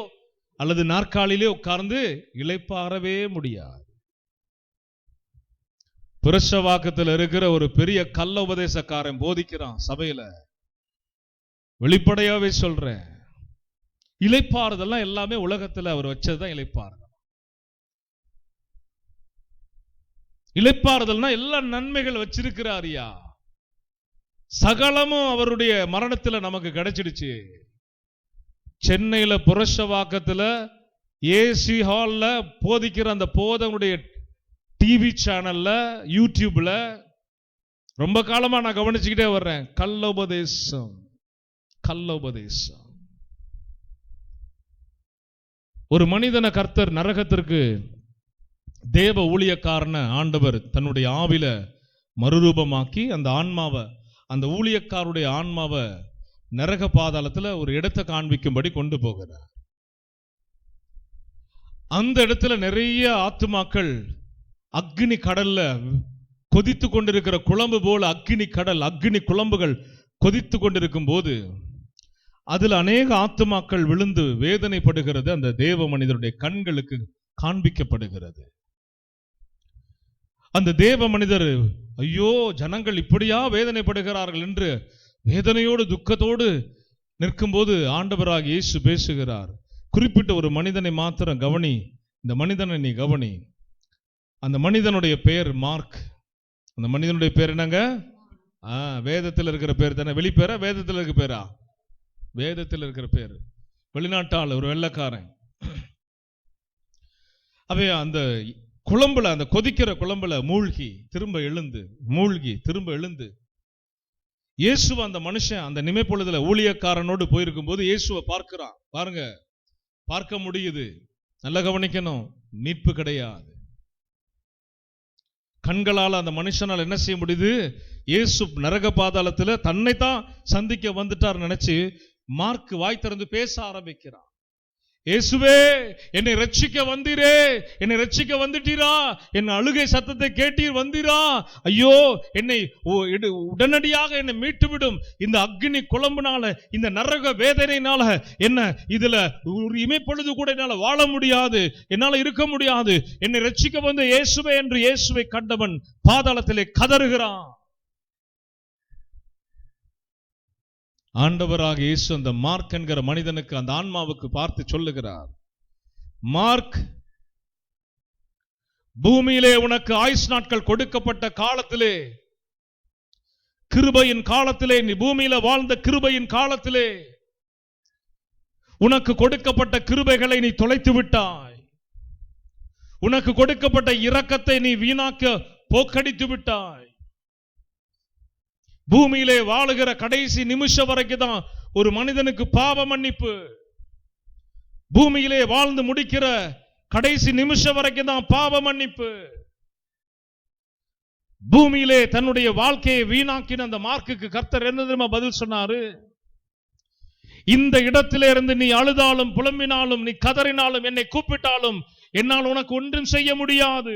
அல்லது நாற்காலிலேயோ உட்கார்ந்து இளைப்பாறவே முடியாது. புரஷவாக்கத்தில் இருக்கிற ஒரு பெரிய கள்ள உபதேசக்காரன் போதிக்கிறான் சபையில. வெளிப்படையாவே சொல்றேன், இளைப்பாறுதெல்லாம் எல்லாமே உலகத்துல அவர் வச்சதுதான் இளைப்பாறுதல். இளைப்பாறுதல்னா எல்லா நன்மைகள் வச்சிருக்கிறாரியா? சகலமும் அவருடைய மரணத்துல நமக்கு கிடைச்சிடுச்சு. சென்னையில புரஷவாக்கத்துல ஏசி ஹால்ல போதிக்கிற அந்த போதனுடைய டிவி சேனல்ல யூடியூப்ல ரொம்ப காலமா நான் கவனிச்சுக்கிட்டே வர்றேன். கள்ளோபதேசம். ஒரு மனிதனை கர்த்தர் நரகத்திற்கு தேவ ஊழியக்காரனை ஆண்டவர் தன்னுடைய ஆவில மறுரூபமாக்கி அந்த ஊழியக்காருடைய ஆன்மாவை நரக பாதாளத்துல ஒரு இடத்தை காண்பிக்கும்படி கொண்டு போகிறார். அந்த இடத்துல நிறைய ஆத்துமாக்கள் அக்னி கடல்ல கொதித்து கொண்டிருக்கிற குழம்பு போல அக்னி குழம்புகள் கொதித்து கொண்டிருக்கும் போது அதுல அநேக ஆத்துமாக்கள் விழுந்து வேதனைப்படுகிறது. அந்த தேவ மனிதருடைய கண்களுக்கு காண்பிக்கப்படுகிறது. அந்த தேவ மனிதர், ஐயோ ஜனங்கள் இப்படியா வேதனைப்படுகிறார்கள் என்று வேதனையோடு துக்கத்தோடு நிற்கும்போது ஆண்டவராகிய இயேசு பேசுகிறார். குறிப்பிட்ட ஒரு மனிதனை மாத்திரம் கவனி, இந்த மனிதனை நீ கவனி. அந்த மனிதனுடைய பெயர் மார்க். அந்த மனிதனுடைய பேர் என்னங்க? வேதத்தில் இருக்கிற பேர் தானே. வெளிப்பேரா வேதத்தில் இருக்கிற பேரா? வேதத்தில் இருக்கிற பேர். வெளிநாட்டாள், ஒரு வெள்ளைக்காரன். அவை அந்த குழம்புல, அந்த கொதிக்கிற குழம்புல மூழ்கி திரும்ப எழுந்து இயேசுவ அந்த மனுஷன் அந்த நிமைப்பொழுதுல ஊழியக்காரனோடு போயிருக்கும் போது இயேசுவை பார்க்கிறான். பாருங்க, பார்க்க முடியுது. நல்ல கவனிக்கணும், மீட்பு கிடையாது. கண்களால் அந்த மனுஷனால் என்ன செய்ய முடியுது? இயேசு நரக பாதாளத்துல தன்னைத்தான் சந்திக்க வந்துட்டார் நினைச்சு மார்க் வாய் திறந்து பேச ஆரம்பிக்கிறான். இயேசுவே, என்னை ரட்சிக்க வந்தீரே, என்னை ரட்சிக்க வந்துட்டீரா, என் அழுகை சத்தத்தை கேட்டீர் வந்தீரா, ஐயோ என்னை உடனடியாக என்னை மீட்டுவிடும். இந்த அக்னி குழம்புனால, இந்த நரக வேதனையினால என்ன இதுல ஒரு இமைப்பொழுது கூட என்னால வாழ முடியாது, என்னால இருக்க முடியாது, என்னை ரட்சிக்க வந்த இயேசுவே என்று இயேசுவை கண்டவன் பாதாளத்திலே கதறுகிறான். ஆண்டவராக இயேசு அந்த மார்க் என்கிற மனிதனுக்கு, அந்த ஆன்மாவுக்கு பார்த்து சொல்லுகிறார், மார்க், பூமியிலே உனக்கு ஆயுஸ் நாட்கள் கொடுக்கப்பட்ட காலத்திலே, கிருபையின் காலத்திலே, நீ பூமியில வாழ்ந்த கிருபையின் காலத்திலே உனக்கு கொடுக்கப்பட்ட கிருபைகளை நீ தொலைத்து விட்டாய். உனக்கு கொடுக்கப்பட்ட இரக்கத்தை நீ வீணாக்க போக்கடித்து விட்டாய். பூமியிலே வாழுகிற கடைசி நிமிஷம் வரைக்கும் தான் ஒரு மனிதனுக்கு பாவ மன்னிப்பு. பூமியிலே வாழ்ந்து முடிக்கிற கடைசி நிமிஷம் வரைக்கும் தான் பாவ மன்னிப்பு. பூமியிலே தன்னுடைய வாழ்க்கையை வீணாக்கின அந்த மார்க்குக்கு கர்த்தர் என்ன தெரியுமா பதில் சொன்னாரு? இந்த இடத்திலே இருந்து நீ அழுதாலும் புலம்பினாலும், நீ கதறினாலும், என்னை கூப்பிட்டாலும் என்னால் உனக்கு ஒன்றும் செய்ய முடியாது.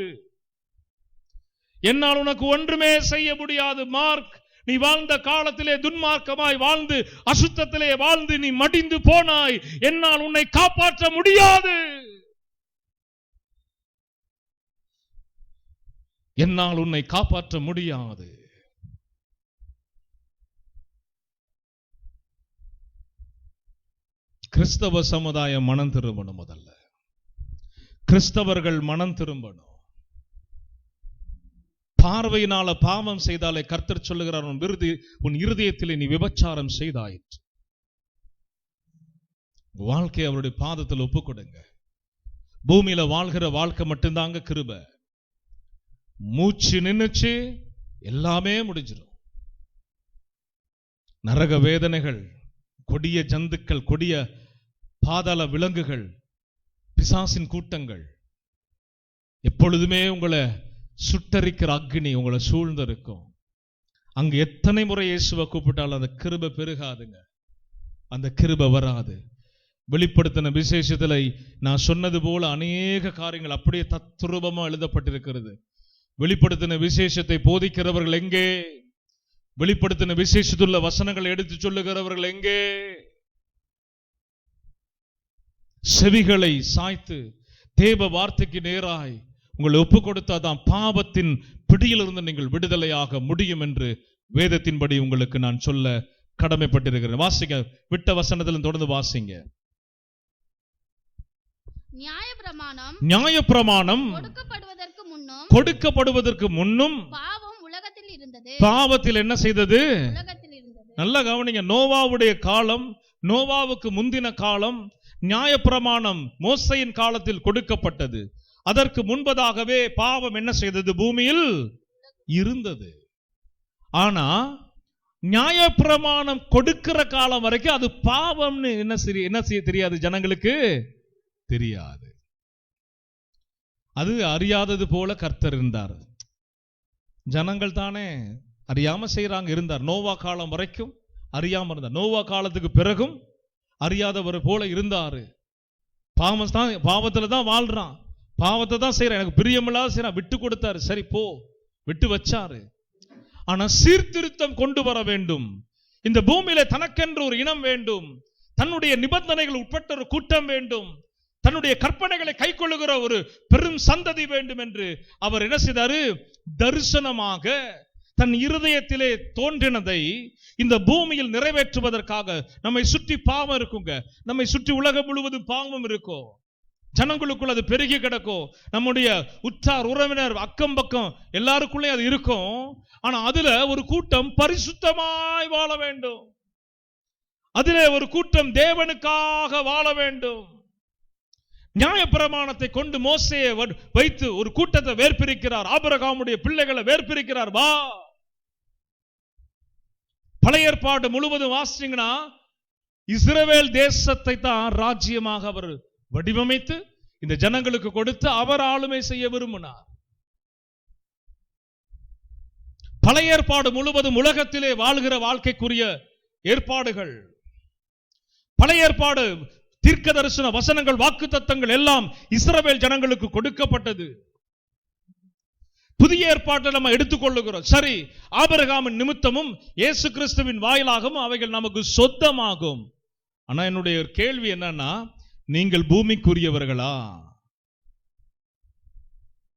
என்னால் உனக்கு ஒன்றுமே செய்ய முடியாது. மார்க், நீ வாழ்ந்த காலத்திலே துன்மார்க்கமாய் வாழ்ந்து, அசுத்தத்திலே வாழ்ந்து நீ மடிந்து போனாய். என்னால் உன்னை காப்பாற்ற முடியாது. என்னால் உன்னை காப்பாற்ற முடியாது. கிறிஸ்தவ சமுதாயம் மனம் திரும்பணும். முதல்ல கிறிஸ்தவர்கள் மனம் திரும்பணும். பார்வையினால பாவம் செய்தாலே கர்த்தர் சொல்லுகிறார், உன் இருதயத்திலே நீ விபச்சாரம் செய்தாயிற்று. வாழ்க்கையை அவருடைய பாதத்தில் ஒப்பு கொடுங்க. பூமியில வாழ்கிற வாழ்க்கை மட்டும்தாங்க கிருபை. மூச்சு நின்னுச்சு, எல்லாமே முடிஞ்சிடும். நரக வேதனைகள், கொடிய ஜந்துக்கள், கொடிய பாதாள விலங்குகள், பிசாசின் கூட்டங்கள் எப்பொழுதுமே உங்களை சுட்டரிக்கிற அக்னி உங்களை சூழ்ந்திருக்கும். அங்கு எத்தனை முறை இயேசுவை கூப்பிட்டாலும் அந்த கிருபை பெருகாதுங்க, அந்த கிருபை வராது. வெளிப்படுத்தின விசேஷத்துல நான் சொன்னது போல அநேக காரியங்கள் அப்படியே தத்ரூபமா எழுதப்பட்டிருக்கிறது. வெளிப்படுத்தின விசேஷத்தை போதிக்கிறவர்கள் எங்கே? வெளிப்படுத்தின விசேஷத்துள்ள வசனங்களை எடுத்து சொல்லுகிறவர்கள் எங்கே? செவிகளை சாய்த்து தேவ வார்த்தைக்கு நேராய் உங்களை ஒப்பு கொடுத்தாதான் பாவத்தின் பிடியிலிருந்து நீங்கள் விடுதலையாக முடியும் என்று வேதத்தின்படி உங்களுக்கு நான் சொல்ல கடமைப்பட்டிருக்கிறேன். வாசிங்க, விட்ட வசனத்திலும் தொடர்ந்து வாசிங்க. நியாயப்பிரமாணம் கொடுக்கப்படுவதற்கு முன்னும் பாவம் உலகத்தில் இருந்தது. பாவத்தில் என்ன செய்தது? நல்லா கவனிங்க. நோவாவுடைய காலம், நோவாவுக்கு முந்தின காலம், நியாயப்பிரமாணம் மோசேயின் காலத்தில் கொடுக்கப்பட்டது. அதற்கு முன்பதாகவே பாவம் என்ன செய்தது? பூமியில் இருந்தது. ஆனா நியாயப்பிரமாணம் கொடுக்கிற காலம் வரைக்கும் அது பாவம்னு என்ன செய்ய தெரியாது, ஜனங்களுக்கு தெரியாது. அது அறியாதது போல கர்த்தர் இருந்தார். ஜனங்கள் தானே அறியாம செய்யறாங்க, இருந்தார். நோவா காலம் வரைக்கும் அறியாம இருந்தார். நோவா காலத்துக்கு பிறகும் அறியாதவர் போல இருந்தாரு. பாவத்துல தான் வாழ்றான், பாவத்தை தான் செய்யறான், எனக்கு பிரியமில்லாத செய்யறான், விட்டு கொடுத்தாரு, சரி போ, விட்டு வச்சாரு. ஆனா சீர்திருத்தம் கொண்டு வர வேண்டும். இந்த பூமியில தனக்கென்று ஒரு இனம் வேண்டும், தன்னுடைய நிபந்தனைகள் உட்பட்ட ஒரு கூட்டம் வேண்டும், தன்னுடைய கற்பனைகளை கை கொள்ளுகிற ஒரு பெரும் சந்ததி வேண்டும் என்று அவர் என்ன செய்தாரு? தரிசனமாக தன் இருதயத்திலே தோன்றினதை இந்த பூமியில் நிறைவேற்றுவதற்காக. நம்மை சுற்றி பாவம் இருக்குங்க, நம்மை சுற்றி உலகம் முழுவதும் பாவம் இருக்கும், ஜனங்களுக்குள் அது பெருகி கிடக்கும், நம்முடைய உற்றார் உறவினர் அக்கம் பக்கம் எல்லாருக்குள்ளே அது இருக்கும். ஆனா அதுல ஒரு கூட்டம் பரிசுத்தமாய் வாழ வேண்டும், அதிலே ஒரு கூட்டம் தேவனுக்காக வாழ வேண்டும். நியாயப்பிரமாணத்தை கொண்டு மோசேயை வைத்து ஒரு கூட்டத்தை வேர்பிரிக்கிறார், ஆபிரகாமுடைய பிள்ளைகளை வேர்பிரிக்கிறார். வா, பழைய ஏற்பாடு முழுவதும் வாசிங்கன்னா இஸ்ரவேல் தேசத்தை தான் ராஜ்யமாக அவர் வடிவமைத்து இந்த ஜனங்களுக்கு கொடுத்து அவர் ஆளுமை செய்ய விரும்பினார். பழைய ஏற்பாடு முழுவதும் உலகத்திலே வாழ்கிற வாழ்க்கைக்குரிய ஏற்பாடுகள். பழைய ஏற்பாடு தீர்க்க தரிசன வசனங்கள், வாக்குத்தத்தங்கள் எல்லாம் இஸ்ரவேல் ஜனங்களுக்கு கொடுக்கப்பட்டது. புதிய ஏற்பாட்டை நம்ம எடுத்துக்கொள்ளுகிறோம், சரி, ஆபிரகாமின் நிமித்தமும் இயேசு கிறிஸ்துவின் வாயிலாகவும் அவைகள் நமக்கு சொந்தமாகும். ஆனா என்னுடைய கேள்வி என்னன்னா, நீங்கள் பூமிக்குரியவர்களா?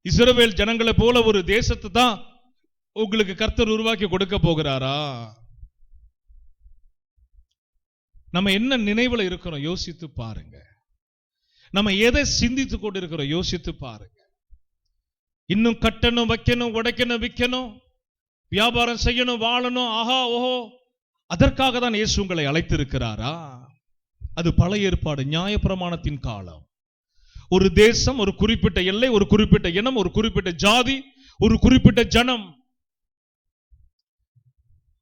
இஸ்ரவேல் ஜனங்களை போல ஒரு தேசத்தை தான் உங்களுக்கு கர்த்தர் உருவாக்கி கொடுக்க போகிறாரா? நம்ம என்ன நினைவுல இருக்கிறோம் யோசித்து பாருங்க. நம்ம எதை சிந்தித்து கொண்டு இருக்கிறோம் யோசித்து பாருங்க. இன்னும் கட்டணும், வைக்கணும், உடைக்கணும், விற்கணும், வியாபாரம் செய்யணும், வாழணும், ஆஹா ஓஹோ, அதற்காக தான் இயேசு உங்களை அழைத்திருக்கிறாரா? அது பழைய ஏற்பாடு, நியாயப்பிரமாணத்தின் காலம். ஒரு தேசம், ஒரு குறிப்பிட்ட எல்லை, ஒரு குறிப்பிட்ட இனம், ஒரு குறிப்பிட்ட ஜாதி, ஒரு குறிப்பிட்ட ஜனம்.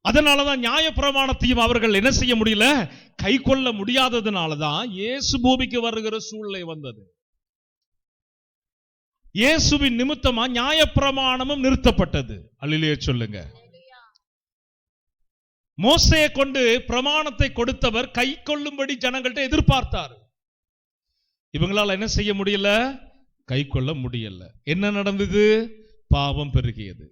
அதனாலதான் நியாயப்பிரமாணத்தையும் அவர்கள் என்ன செய்ய முடியல, கை கொள்ள முடியாததுனாலதான் இயேசு பூமிக்கு வருகிற சூழ்நிலை வந்தது. இயேசுவின் நிமித்தமா நியாயப்பிரமாணமும் நிறுத்தப்பட்டது. அல்லேலூயா சொல்லுங்க. மோசேயை கொண்டு பிரமாணத்தை கொடுத்தவர் கை கொள்ளும்படி ஜனங்கள்ட்ட எதிர்பார்த்தார். இவங்களால என்ன செய்ய முடியல, கை கொள்ள முடியல. என்ன நடந்தது? பாவம் பெருகியது.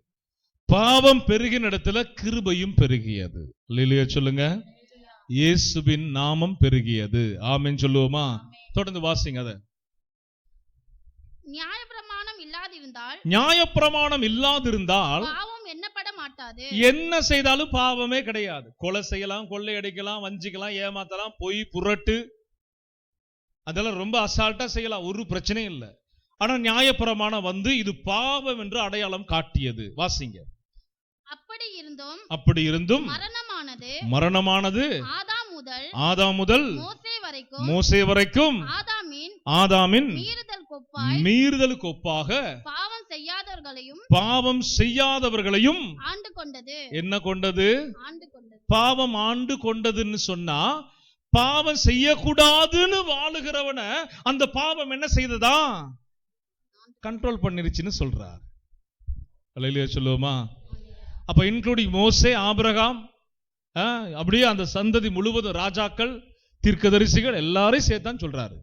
பாவம் பெருகின இடத்துல கிருபையும் பெருகியது. அல்லேலூயா சொல்லுங்க. இயேசுவின் நாமம் பெருகியது. ஆமென் சொல்லுவோமா? தொடர்ந்து வாசிங்க. அத நியாயப்பிரமாணம் இல்லாதிருந்தால் பாவம் எண்ணப்பட மாட்டாது. என்ன செய்தாலும் பாவமே கிடையாது. கொலை செய்யலாம், கொள்ளை அடிக்கலாம், வஞ்சிக்கலாம், ஏமாத்தலாம், பொய் புரட்டு, அதெல்லாம் ரொம்ப அசால்ட்டா செய்யலாம், ஒரு பிரச்சனையும் இல்லை. ஆனா நியாயப்பிரமாணம் வந்து இது பாவம் என்று அடையாளம் காட்டியது. வாசிங்க. அப்படி இருந்தும் மரணமானது ஆதாம் முதல் மோசே வரைக்கும் ஆதாமின் மீறுதலுக்கு ஒப்பாக பாவம் செய்யாதவர்களையும் என்ன கொண்டது? பாவம் ஆண்டு கொண்டதுன்னு சொன்னா, பாவம் செய்யக்கூடாதுன்னு வாழுகிறவன அந்த பாவம் என்ன செய்ததா? கண்ட்ரோல் பண்ணிருச்சுன்னு சொல்றார். அல்லேலூயா சொல்லுவோமா? அப்ப இன்க்ளூடிங் மோசே, ஆபிரகாம், அப்படியே அந்த சந்ததி முழுவதும் ராஜாக்கள், தீர்க்கதரிசிகள் எல்லாரையும் சேர்த்தான் சொல்றாரு.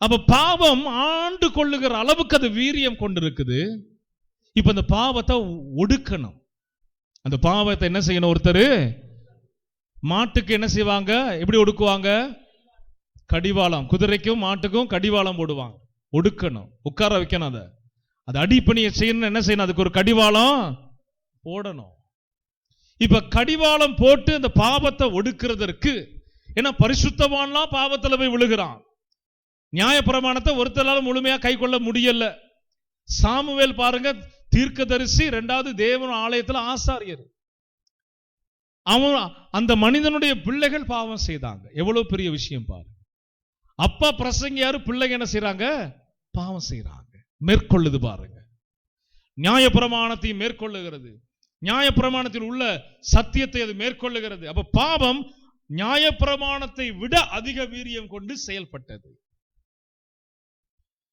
அப்ப பாவம் ஆண்டு கொள்ளுகிற அளவுக்கு அது வீரியம் கொண்டிருக்குது. இப்ப அந்த பாவத்தை ஒடுக்கணும். அந்த பாவத்தை என்ன செய்யணும்? ஒருத்தர் மாட்டுக்கு என்ன செய்வாங்க? எப்படி ஒடுக்குவாங்க? கடிவாளம். குதிரைக்கும் மாட்டுக்கும் கடிவாளம் போடுவாங்க. ஒடுக்கணும், உட்கார வைக்கணும். அதை அடிப்பணியை செய்யணும். என்ன செய்யணும்? அதுக்கு ஒரு கடிவாளம் போடணும். இப்ப கடிவாளம் போட்டு அந்த பாவத்தை ஒடுக்கிறதற்கு, ஏன்னா பரிசுத்தவான்லாம் பாவத்துல போய் விழுகிறான். நியாயப்பிரமாணத்தை ஒருத்தரால முழுமையா கை கொள்ள முடியல. சாமுவேல் பாருங்க, தீர்க்கதரிசி, இரண்டாவது தேவன் ஆலயத்துல ஆசாரியர். அவன் அந்த மனிதனுடைய பிள்ளைகள் பாவம் செய்தாங்க. எவ்வளவு பெரிய விஷயம் பாரு. அப்பா பிரசங்கியாரு, பிள்ளைங்க என்ன செய்யறாங்க? பாவம் செய்யறாங்க. மேற்கொள்ளுது பாருங்க. நியாயப்பிரமாணத்தை மேற்கொள்ளுகிறது, நியாயப்பிரமாணத்தில் உள்ள சத்தியத்தை அது மேற்கொள்ளுகிறது. அப்ப பாவம் நியாயப்பிரமாணத்தை விட அதிக வீரியம் கொண்டு செயல்பட்டது.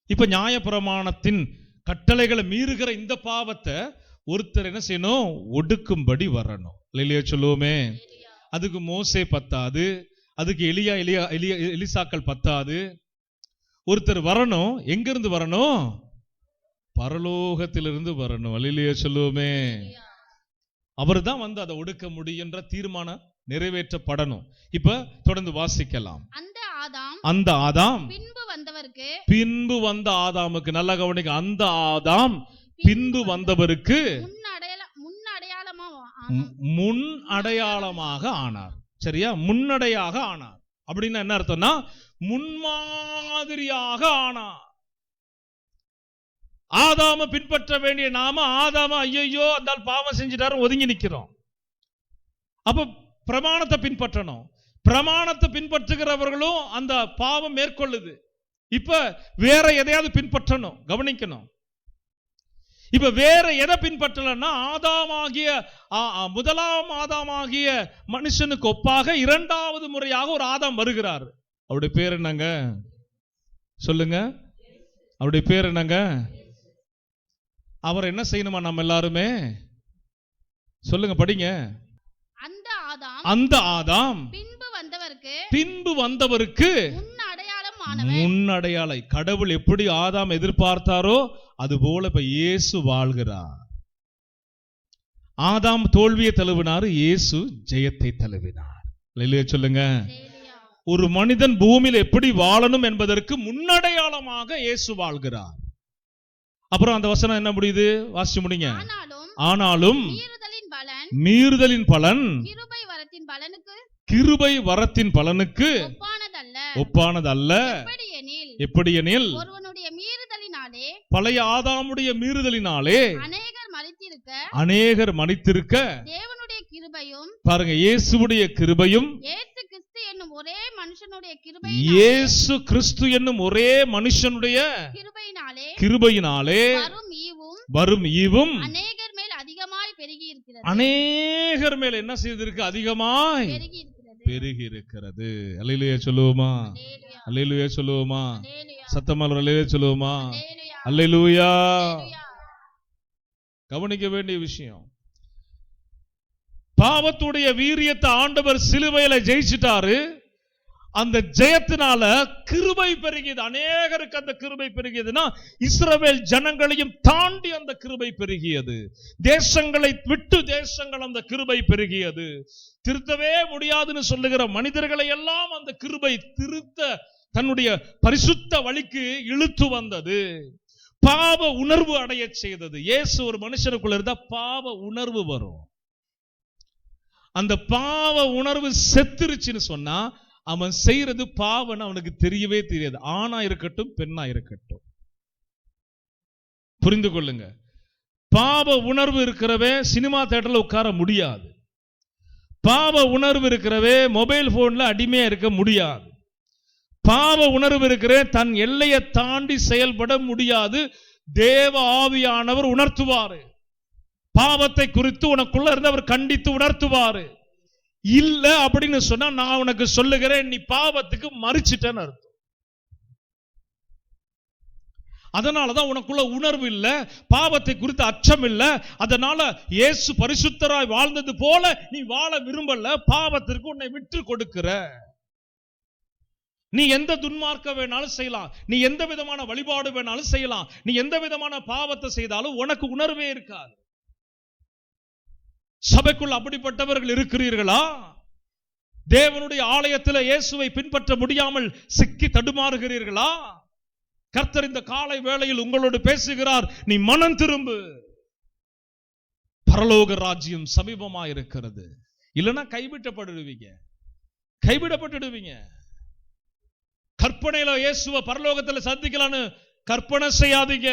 இப்ப நியாயப்பிரமாணத்தின் கட்டளைகளை மீறுகிற இந்த பாவத்தை ஒருத்தர் என்ன செய்யணும்? ஒடுக்கும்படி வரணும். இல்லையா சொல்லுவோமே. அதுக்கு மோசே பத்தாது, அதுக்கு எலிசாக்கள் பத்தாது. ஒருத்தர் வரணும். எங்கிருந்து வரணும்? பரலோகத்திலிருந்து வரணும். அல்லேலூயா சொல்லுவோமே. அவர் தான் வந்து அதை ஒடுக்க முடியுன்ற தீர்மானம் நிறைவேற்றப்படணும். இப்ப தொடர்ந்து வாசிக்கலாம். அந்த ஆதாம் பின்பு வந்த ஆதாமுக்கு, நல்ல கவனிக்க, அந்த ஆதாம் பின்பு வந்தவருக்கு முன் அடையாளமாக ஆனார். சரியா? முன்னடையாக ஆனார். அப்படின்னா என்ன அர்த்தம்னா முன்மாதிரியாக ஆனார். ஆதாம பின்பற்ற வேண்டிய நாம ஆதாம ஐயோ அந்த பாவம் செஞ்சிட்டாரு ஒதுங்கி நிக்கிறோம். அப்ப பிரமாணத்தை பின்பற்றணும். பிரமாணத்தை பின்பற்றுகிறவர்களும் அந்த பாவம் மேற்கொள்ளுது. இப்ப வேற எதையாவது பின்பற்றணும், கவனிக்கணும். இப்ப வேற எதை பின்பற்றலன்னா ஆதாமாகிய முதலாம் ஆதாமாகிய மனுஷனுக்கு ஒப்பாக இரண்டாவது முறையாக ஒரு ஆதாம் வருகிறார். அவருடைய பேர் என்னங்க? சொல்லுங்க. அவருடைய பேர் என்னங்க? அவர் என்ன செய்யணுமா? நம்ம எல்லாருமே சொல்லுங்க, படிங்க. அந்த ஆதாம் பின்பு வந்தவருக்கு முன்னடையாளை. கடவுள் எப்படி ஆதாம் எதிர்பார்த்தாரோ அது போல இப்ப இயேசு வாழ்கிறார். ஆதாம் தோல்வியை தழுவினார், இயேசு ஜெயத்தை தழுவினார். இல்லையா சொல்லுங்க. ஒரு மனிதன் பூமியில் எப்படி வாழணும் என்பதற்கு முன்னடையாளமாக இயேசு வாழ்கிறார். அப்புறம் அந்த வசனம் என்ன முடியுது? வாசிச்சு முடிங்க. ஆனாலும் மீறுதலின் பலன் கிருபை வரத்தின் பலனுக்கு ஒப்பானதல்ல. எப்படியெனில் பழைய ஆதாமுடைய மீறுதலினாலே அநேகர் மரித்திருக்க பாருங்க, இயேசுவுடைய கிருபையும் இயேசு கிறிஸ்து என்னும் ஒரே மனுஷனுடைய கிருபையினாலே வரும் ஈவும் அநேகர் மேல் என்ன செய்திருக்கு? அதிகமாய் பெருகி இருக்கிறது. அல்லேலூயா சொல்லுவோமா? அல்லேலூயா சொல்லுவோமா? சத்தமா அல்லேலூயா சொல்லுவோமா? அல்லேலூயா. கவனிக்க வேண்டிய விஷயம், பாவத்துடைய வீரியத்தை ஆண்டவர் சிலுவையில ஜெயிச்சிட்டாரு. அந்த ஜெயத்தினால கிருபை பெருகியது. அநேகருக்கு அந்த கிருபை பெருகியதுன்னா இஸ்ரவேல் ஜனங்களையும் தாண்டி அந்த கிருபை பெருகியது. தேசங்களை விட்டு தேசங்கள் அந்த கிருபை பெருகியது. திருத்தவே முடியாதுன்னு சொல்லுகிற மனிதர்களை எல்லாம் அந்த கிருபை திருத்த தன்னுடைய பரிசுத்த வழிக்கு இழுத்து வந்தது. பாவ உணர்வு அடைய செய்தது. இயேசு ஒரு மனுஷனுக்குள்ள இருந்தா பாவ உணர்வு வரும். அந்த பாவ உணர்வு செத்துருச்சுன்னு சொன்னா அவன் செய்யறது பாவம் அவனுக்கு தெரியவே தெரியாது. ஆணா இருக்கட்டும் பெண்ணா இருக்கட்டும், புரிந்து கொள்ளுங்க. பாவ உணர்வு இருக்கிறவே சினிமா தியேட்டர்ல உட்கார முடியாது. பாவ உணர்வு இருக்கிறவே மொபைல் போன்ல அடிமையா இருக்க முடியாது. பாவ உணர்வு இருக்கிற தன் எல்லையை தாண்டி செயல்பட முடியாது. தேவ ஆவியானவர் உணர்த்துவாரு. பாவத்தை குறித்து உனக்குள்ள இருந்து அவர் கண்டித்து உணர்த்துவாரு. இல்ல அப்படின்னு சொன்னா நான் உனக்கு சொல்லுகிறேன், நீ பாவத்துக்கு மறிச்சிட்டேன்னு அர்த்தம். அதனாலதான் உனக்குள்ள உணர்வு இல்ல, பாவத்தை குறித்து அச்சம் இல்ல. அதனால இயேசு பரிசுத்தராய் வாழ்ந்தது போல நீ வாழ விரும்பல. பாவத்திற்கு உன்னை விட்டு கொடுக்கிற. நீ எந்த துன்மார்க்க வேணாலும் செய்யலாம், நீ எந்த விதமான வழிபாடு வேணாலும் செய்யலாம், நீ எந்த விதமான பாவத்தை செய்தாலும் உனக்கு உணர்வே இருக்காது. சபைக்குள் அப்படிப்பட்டவர்கள் இருக்கிறீர்களா? தேவனுடைய ஆலயத்தில் இயேசுவை பின்பற்ற முடியாமல் சிக்கி தடுமாறுகிறீர்களா? கர்த்தர் இந்த காலை வேளையில் உங்களோடு பேசுகிறார், நீ மனம் திரும்பு, பரலோக ராஜ்யம் சமீபமா இருக்கிறது. இல்லைன்னா கைவிடப்பட்டுடுவீங்க. கற்பனையில இயேசுவை பரலோகத்தில் சந்திக்கலான்னு கற்பனை செய்யாதீங்க.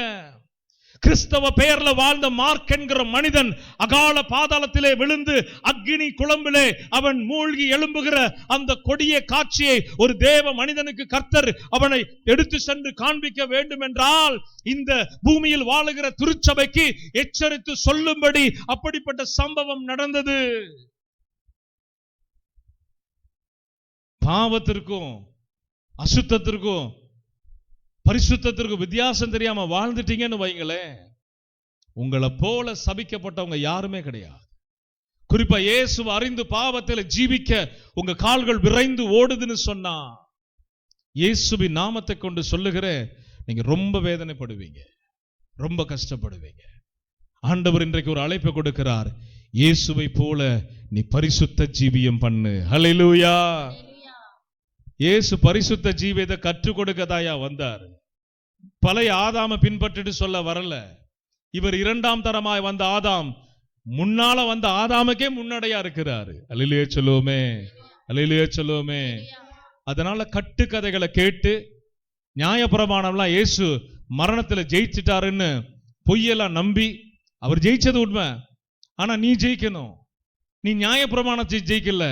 கிறிஸ்தவ பெயர்ல வாழ்ந்த மார்க் என்கிற மனிதன் அகால பாதாளத்திலே விழுந்து அக்கினி குளம்பிலே அவன் மூழ்கி எழும்புகிற அந்த கொடிய காட்சியை ஒரு தேவ மனிதனுக்கு கர்த்தர் அவனை எடுத்து சென்று காண்பிக்க வேண்டும் என்றால் இந்த பூமியில் வாழுகிற திருச்சபைக்கு எச்சரித்து சொல்லும்படி அப்படிப்பட்ட சம்பவம் நடந்தது. பாவத்திற்கும் அசுத்தத்திற்கும் பரிசுத்தத்திற்கும் வித்தியாசம் தெரியாம வாழ்ந்துட்டீங்கன்னு வைங்களேன், உங்களை போல சபிக்கப்பட்டவங்க யாருமே கிடையாது. குறிப்பா இயேசுவை அறிந்து பாவத்தில் ஜீவிக்க உங்க கால்கள் விரைந்து ஓடுதுன்னு சொன்னா, இயேசுவின் நாமத்தை கொண்டு சொல்லுகிற நீங்க ரொம்ப வேதனைப்படுவீங்க, ரொம்ப கஷ்டப்படுவீங்க. ஆண்டவர் இன்றைக்கு ஒரு அழைப்பை கொடுக்கிறார், இயேசுவை போல நீ பரிசுத்த ஜீவியம் பண்ணு. ஹல்லேலூயா. இயேசு பரிசுத்த ஜீவியத்தை கற்றுக் கொடுக்கதாயா வந்தார். பழைய ஆதாம பின்பற்றிட்டு சொல்ல வரல. இவர் இரண்டாம் தரமாய் வந்த ஆதாம், முன்னால வந்த ஆதாமுக்கே முன்னடையா இருக்கிறாரு. அல்லேலூயா சொல்லுவோமே, அல்லேலூயா சொல்லுவோமே. அதனால கட்டுக்கதைகளை கேட்டு நியாயப்பிரமாணம்லாம் இயேசு மரணத்துல ஜெயிச்சிட்டாருன்னு பொய்யெல்லாம் நம்பி, அவர் ஜெயிச்சது உண்மை, ஆனா நீ ஜெயிக்கணும். நீ நியாயப்பிரமாணத்தை ஜெயிக்கல,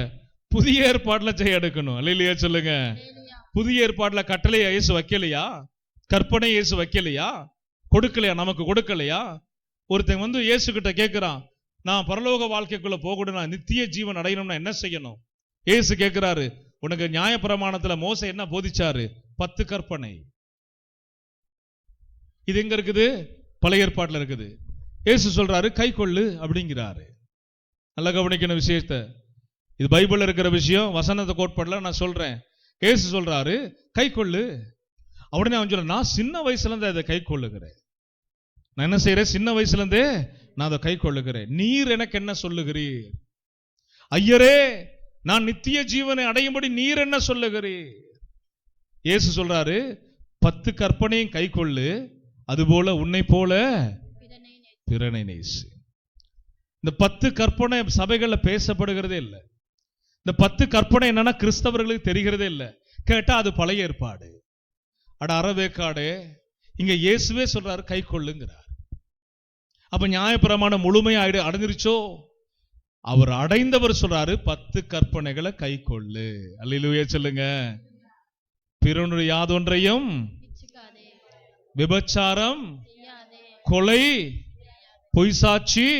புதிய ஏற்பாடுல ஜெய எடுக்கணும். அல்லேலூயா சொல்லுங்க. புதிய ஏற்பாடுல கட்டளை இயேசு வைக்கலையா, கற்பனை இயேசு வைக்கலையா, கொடுக்கலையா, நமக்கு கொடுக்கலையா? ஒருத்தன் வந்து இயேசு கிட்ட கேட்கிறான், நான் பரலோக வாழ்க்கைக்குள்ள போகணும், நான் நித்திய ஜீவன் அடையணும்னா என்ன செய்யணும்? இயேசு கேட்கிறாரு, உனக்கு நியாயப்பிரமாணத்துல மோசே என்ன போதிச்சாரு? 10 கற்பனை. இது எங்க இருக்குது? பழைய ஏற்பாட்டுல இருக்குது. இயேசு சொல்றாரு கை கொள்ளு அப்படிங்கிறாரு. நல்லா கவனிக்கணும் விஷயத்தை. இது பைபிள்ல இருக்கிற விஷயம், வசனத்தை கோட்பாடுல நான் சொல்றேன். இயேசு சொல்றாரு கை கொள்ளு. உடனே அவன் சொல்ற, நான் சின்ன வயசுல இருந்தே அதை கை கொள்ளுகிறேன். நான் என்ன செய்யறேன்? சின்ன வயசுல இருந்தே நான் அதை கை கொள்ளுகிறேன். நீர் எனக்கு என்ன சொல்லுகிறீர்? ஐயரே, நான் நித்திய ஜீவனை அடையும்படி நீர் என்ன சொல்லுகிறீர்? இயேசு சொல்றாரு 10 கற்பனையும் கை கொள்ளு, அதுபோல உன்னை போல பிறனை நேசி. இந்த 10 கற்பனை சபைகள்ல பேசப்படுகிறதே இல்லை. இந்த 10 கற்பனை என்னன்னா கிறிஸ்தவர்களுக்கு தெரிகிறதே இல்லை. கேட்டா அது பழைய ஏற்பாடு. அட அறவேக்காடு, இங்க இயேசுவே சொல்றாரு கை கொள்ளுங்கிறார். அப்ப நியாயப்பிரமாணம் முழுமையா அடைஞ்சிருச்சோ? அவர் அடைந்தவர் சொல்றாரு 10 கற்பனைகளை கை கொள்ளு. அல்லேலூயா சொல்லுங்க. பிறனுடைய யாதொன்றையும், விபச்சாரம், கொலை, பொய் சாட்சி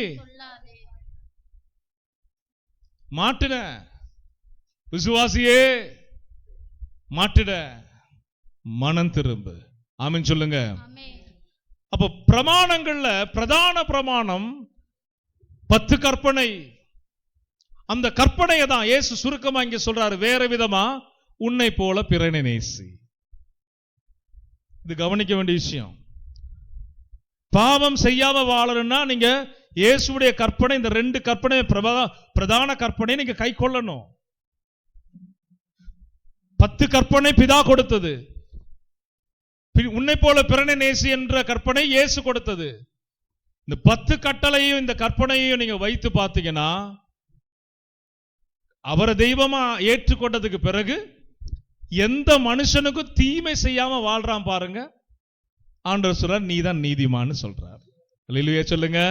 மாட்டிட, விசுவாசியே மாட்டிட, மனம் திரும்பு. ஆமென் சொல்லுங்க. அப்ப பிரமாணங்கள்ல பிரதான பிரமாணம் 10 கற்பனை. அந்த கற்பனையை தான் இயேசு சுருக்கமா இங்க சொல்றாரு, வேற விதமா உன்னை போல பிறனை நேசி. இது கவனிக்க வேண்டிய விஷயம். பாவம் செய்யாம வாழணும்னா நீங்க இயேசுடைய கற்பனை, இந்த 2 கற்பனை பிரதான கற்பனை நீங்க கை கொள்ளணும். 10 கற்பனை பிதா கொடுத்தது, உன்னை போல பிறனை நேசி என்ற கற்பனை இயேசு கொடுத்தது. இந்த 10 கட்டளையும் இந்த கற்பனையையும் நீங்க வைத்து பார்த்தீங்கன்னா, அவரை தெய்வமா ஏற்றுக்கொண்டதுக்கு பிறகு எந்த மனுஷனுக்கும் தீமை செய்யாம வாழ்றான் பாருங்க. ஆண்டவர் சொல்றார், நீதான் நீதிமான்னு சொல்றார். அல்லேலூயா சொல்லுங்க.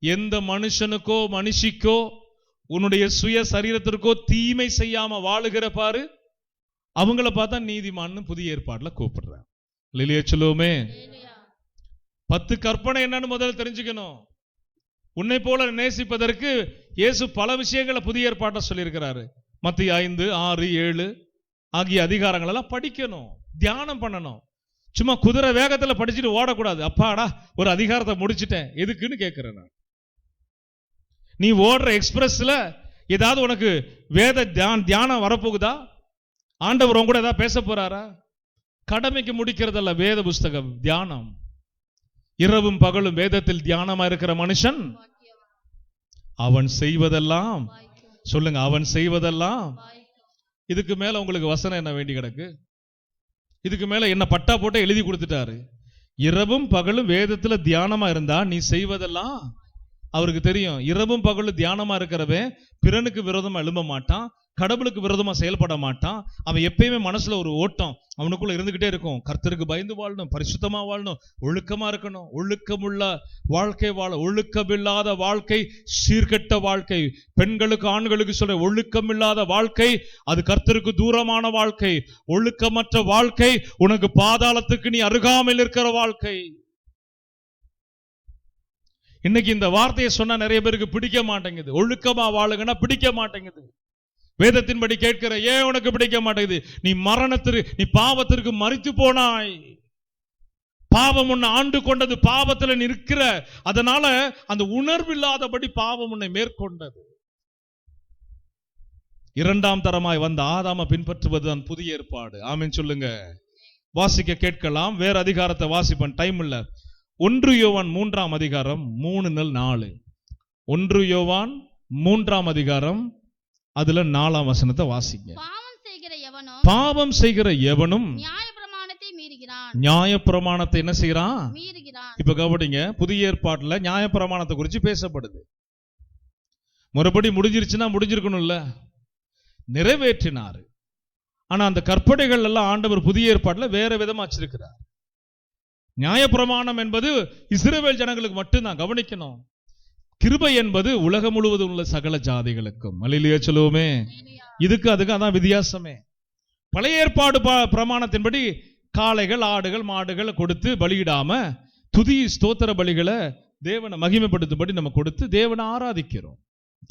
எந்த மனுஷனுக்கோ மனுஷிக்கோ உன்னுடைய சுய சரீரத்திற்கோ தீமை செய்யாம வாழுகிற பாரு, அவங்கள பார்த்தா நீதிமான்னு புதிய ஏற்பாடுல கூப்பிடுறார். அல்லேலூயா சொல்லுவோமே. 10 கற்பனை என்னன்னு முதல்ல தெரிஞ்சுக்கணும். உன்னை போல நேசிப்பதற்கு இயேசு பல விஷயங்களை புதிய ஏற்பாட்டை சொல்லியிருக்கிறாரு. மத்திய 5, 6, 7 ஆகிய அதிகாரங்கள் எல்லாம் படிக்கணும், தியானம் பண்ணணும். சும்மா குதிரை வேகத்துல படிச்சுட்டு ஓடக்கூடாது. அப்பாடா ஒரு அதிகாரத்தை முடிச்சுட்டேன் எதுக்குன்னு கேட்கிறேன் நான். நீ ஓடுற எக்ஸ்பிரஸ்ல ஏதாவது உனக்கு வேத தியானம் வரப்போகுதா? ஆண்டவர் உன் கூட ஏதாவது பேச போறாரா? கடமைக்கு முடிக்கிறதல்ல வேத புஸ்தகம், தியானம். இரவும் பகலும் வேதத்தில் தியானமா இருக்கிற மனுஷன் அவன் செய்வதெல்லாம், சொல்லுங்க, அவன் செய்வதெல்லாம். இதுக்கு மேல உங்களுக்கு வசனம் என்ன வேண்டி கிடக்கு? இதுக்கு மேல என்ன பட்டா போட்டு எழுதி கொடுத்துட்டாரு. இரவும் பகலும் வேதத்துல தியானமா இருந்தா நீ செய்வதெல்லாம் அவருக்கு தெரியும், இரவும் பகலும் தியானமா இருக்கிறவன் பிறனுக்கு விரோதமா எழும்ப மாட்டான், கடவுளுக்கு விரோதமா செயல்பட மாட்டான். அவன் எப்பயுமே மனசுல ஒரு ஓட்டம் அவனுக்குள்ள இருந்துகிட்டே இருக்கும். கர்த்தருக்கு பயந்து வாழணும், பரிசுத்தமா வாழணும், ஒழுக்கமா இருக்கணும், ஒழுக்கமுள்ள வாழ்க்கை வாழ. ஒழுக்கமில்லாத வாழ்க்கை சீர்கெட்ட வாழ்க்கை. பெண்களுக்கு ஆண்களுக்கு சொல்ற, ஒழுக்கமில்லாத வாழ்க்கை அது கர்த்தருக்கு தூரமான வாழ்க்கை. ஒழுக்கமற்ற வாழ்க்கை உனக்கு பாதாளத்துக்கு நீ அருகாமையில் இருக்கிற வாழ்க்கை. இன்னைக்கு இந்த வார்த்தையை சொன்னா நிறைய பேருக்கு பிடிக்க மாட்டேங்குது. ஒழுக்கமா வாழுங்கன்னா பிடிக்க மாட்டேங்குது. வேதத்தின்படி கேட்கிற, ஏன் உனக்கு பிடிக்க மாட்டேங்குது? நீ பாவத்திற்கு மரித்து போனாய். பாவம் உன்னை ஆண்டு கொண்டது, பாவத்தில் நிற்கிற, அதனால அந்த உணர்வு இல்லாதபடி பாவம் உன்னை மேற்கொண்டது. இரண்டாம் தரமாய் வந்த ஆதாம பின்பற்றுவதுதான் புதிய ஏற்பாடு. ஆமென் சொல்லுங்க. வாசிக்க கேட்கலாம். வேற அதிகாரத்தை வாசிப்பேன், டைம் இல்ல. 1 யோவான் 3ஆம் அதிகாரம் 3-4. 1 யோவான் 3ஆம் அதிகாரம் அதுல 4ஆம் வசனத்தை வாசிங்க. பாவம் செய்கிற எவனும் நியாயப்பிரமாணத்தை மீறுகிறான். நியாயப்பிரமாணத்தை என்ன செய்யறான்? மீறுகிறான். இப்ப கவனிங்க, புதிய ஏற்பாட்டுல நியாயப்பிரமாணத்தை குறித்து பேசப்படுது. முறைப்படி முடிஞ்சிருச்சுன்னா முடிஞ்சிருக்கணும்ல, நிறைவேற்றினாரு. ஆனா அந்த கற்பனைகள் எல்லாம் ஆண்டவர் புதிய ஏற்பாட்டுல வேற விதமா வச்சிருக்கிறார். நியாயப்பிரமாணம் என்பது இஸ்ரவேல் ஜனங்களுக்கு மட்டும்தான், கவனிக்கணும். கிருபை என்பது உலகம் முழுவதும் உள்ள சகல ஜாதிகளுக்கும். அல்லேலூயா சொல்லுவோமே. இதுக்கு அதுக்கு அதான் வித்தியாசமே. பழைய ஏற்பாடு பிரமாணத்தின்படி காளைகள், ஆடுகள், மாடுகளை கொடுத்து பலியிடாம துதி ஸ்தோத்திர பலிகளை தேவனை மகிமைப்படுத்தும்படி நம்ம கொடுத்து தேவனை ஆராதிக்கிறோம்.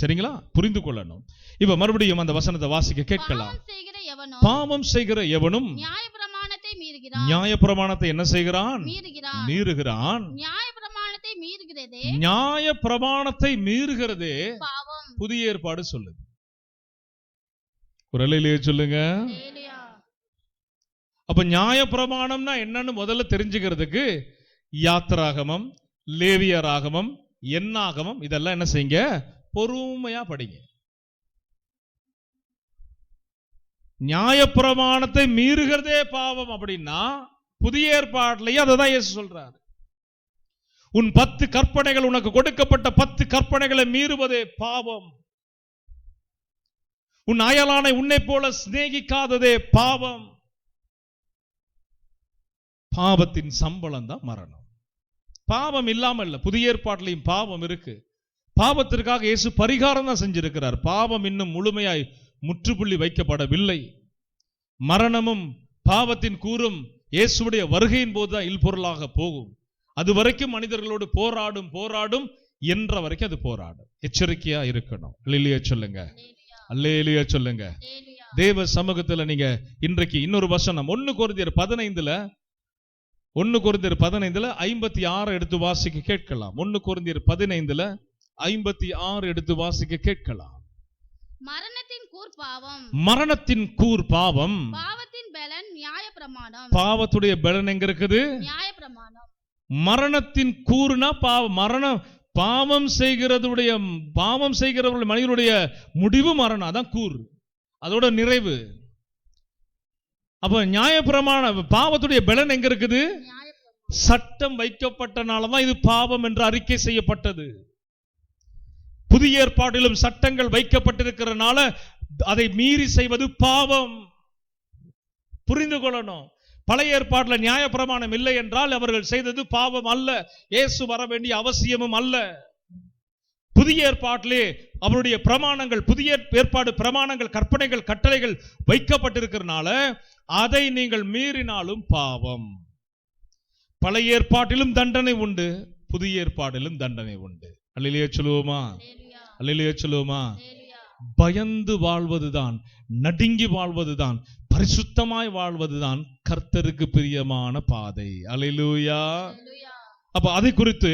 சரிங்களா? புரிந்து கொள்ளணும். இப்ப மறுபடியும் அந்த வசனத்தை வாசிக்க கேட்கலாம். பாவம் செய்கிற எவனும் நியாயப்பிரமாணத்தை என்ன செய்கிறான்? மீறுகிறான். நியாயப்பிரமாணத்தை மீறுகிறதே புதிய ஏற்பாடு சொல்லுது. குரலிலேயே சொல்லுங்க. அப்ப நியாயப்பிரமாணம்னா என்னன்னு முதல்ல தெரிஞ்சுக்கிறதுக்கு யாத்திராகமம், லேவியராகமம், எண்ணாகமம் இதெல்லாம் என்ன செய்யுங்க? பொறுமையா படிங்க. நியாயப்பிரமாணத்தை மீறுகிறதே பாவம் அப்படின்னா புதிய ஏற்பாட்டிலேயே அததான் இயேசு சொல்றாரு. உன் 10 கற்பனைகள், உனக்கு கொடுக்கப்பட்ட 10 கற்பனைகளை மீறுவதே பாவம். உன் அயலானை உன்னை போல சிநேகிக்காததே பாவம். பாவத்தின் சம்பளம் தான் மரணம். பாவம் இல்லாம இல்ல, புதிய ஏற்பாட்டிலையும் பாவம் இருக்கு. பாவத்திற்காக இயேசு பரிகாரம் தான் செஞ்சிருக்கிறார். பாவம் இன்னும் முழுமையாய் முற்றுப்புள்ளி வைக்கப்படவில்லை. மரணமும் பாவத்தின் கூறும் இயேசுடைய வருகையின் போதுதான் இல்பொருளாக போகும். அது வரைக்கும் மனிதர்களோடு போராடும் என்ற வரைக்கும் அது போராடும். எச்சரிக்கையா இருக்கணும். அல்லேலூயா சொல்லுங்க. அல்லேலூயா சொல்லுங்க. தேவ சமூகத்துல நீங்க இன்றைக்கு இன்னொரு வசனம் 1 கொரிந்தியர் 15 56 எடுத்து வாசிக்க கேட்கலாம். 1 கொரிந்தியர் 15 56 எடுத்து வாசிக்க கேட்கலாம். மரணத்தின் கூர் பாவம், பாவத்தின் பலன் நியாயப்பிரமாணம். பாவத்துடைய பலன் எங்க இருக்குது? நியாயப்பிரமாணம். மரணத்தின் கூறுனா பாவம். பாவம் செய்கிறவர்கள் மனிதனுடைய முடிவு மரணம். அதான் கூர், அதோட நிறைவு. அப்ப நியாயப்பிரமாண பாவத்துடைய பலன் எங்க இருக்குது? சட்டம் வைக்கப்பட்டனாலதான் இது பாவம் என்று அறிக்கை செய்யப்பட்டது. புதிய ஏற்பாட்டிலும் சட்டங்கள் வைக்கப்பட்டிருக்கிறனால அதை மீறி செய்வது பாவம். புரிந்து கொள்ளணும். பழைய ஏற்பாட்டில் நியாயப்பிரமாணம் இல்லை என்றால் அவர்கள் செய்தது பாவம் அல்ல, இயேசு வர வேண்டிய அவசியமும் அல்ல. புதிய ஏற்பாட்டிலே அவருடைய பிரமாணங்கள், புதிய ஏற்பாடு பிரமாணங்கள், கற்பனைகள், கட்டளைகள் வைக்கப்பட்டிருக்கிறனால அதை நீங்கள் மீறினாலும் பாவம். பழைய ஏற்பாட்டிலும் தண்டனை உண்டு, புதிய ஏற்பாட்டிலும் தண்டனை உண்டு. அல்லேலூயா சொல்லுவோமா? அல்லேலூயா சொல்லுவோமா? பயந்து வாழ்வதுதான், நடுங்கி வாழ்வதுதான், பரிசுத்தமாய் வாழ்வதுதான் கர்த்தருக்கு பிரியமான பாதை. அல்லேலூயா. அப்ப அதை குறித்து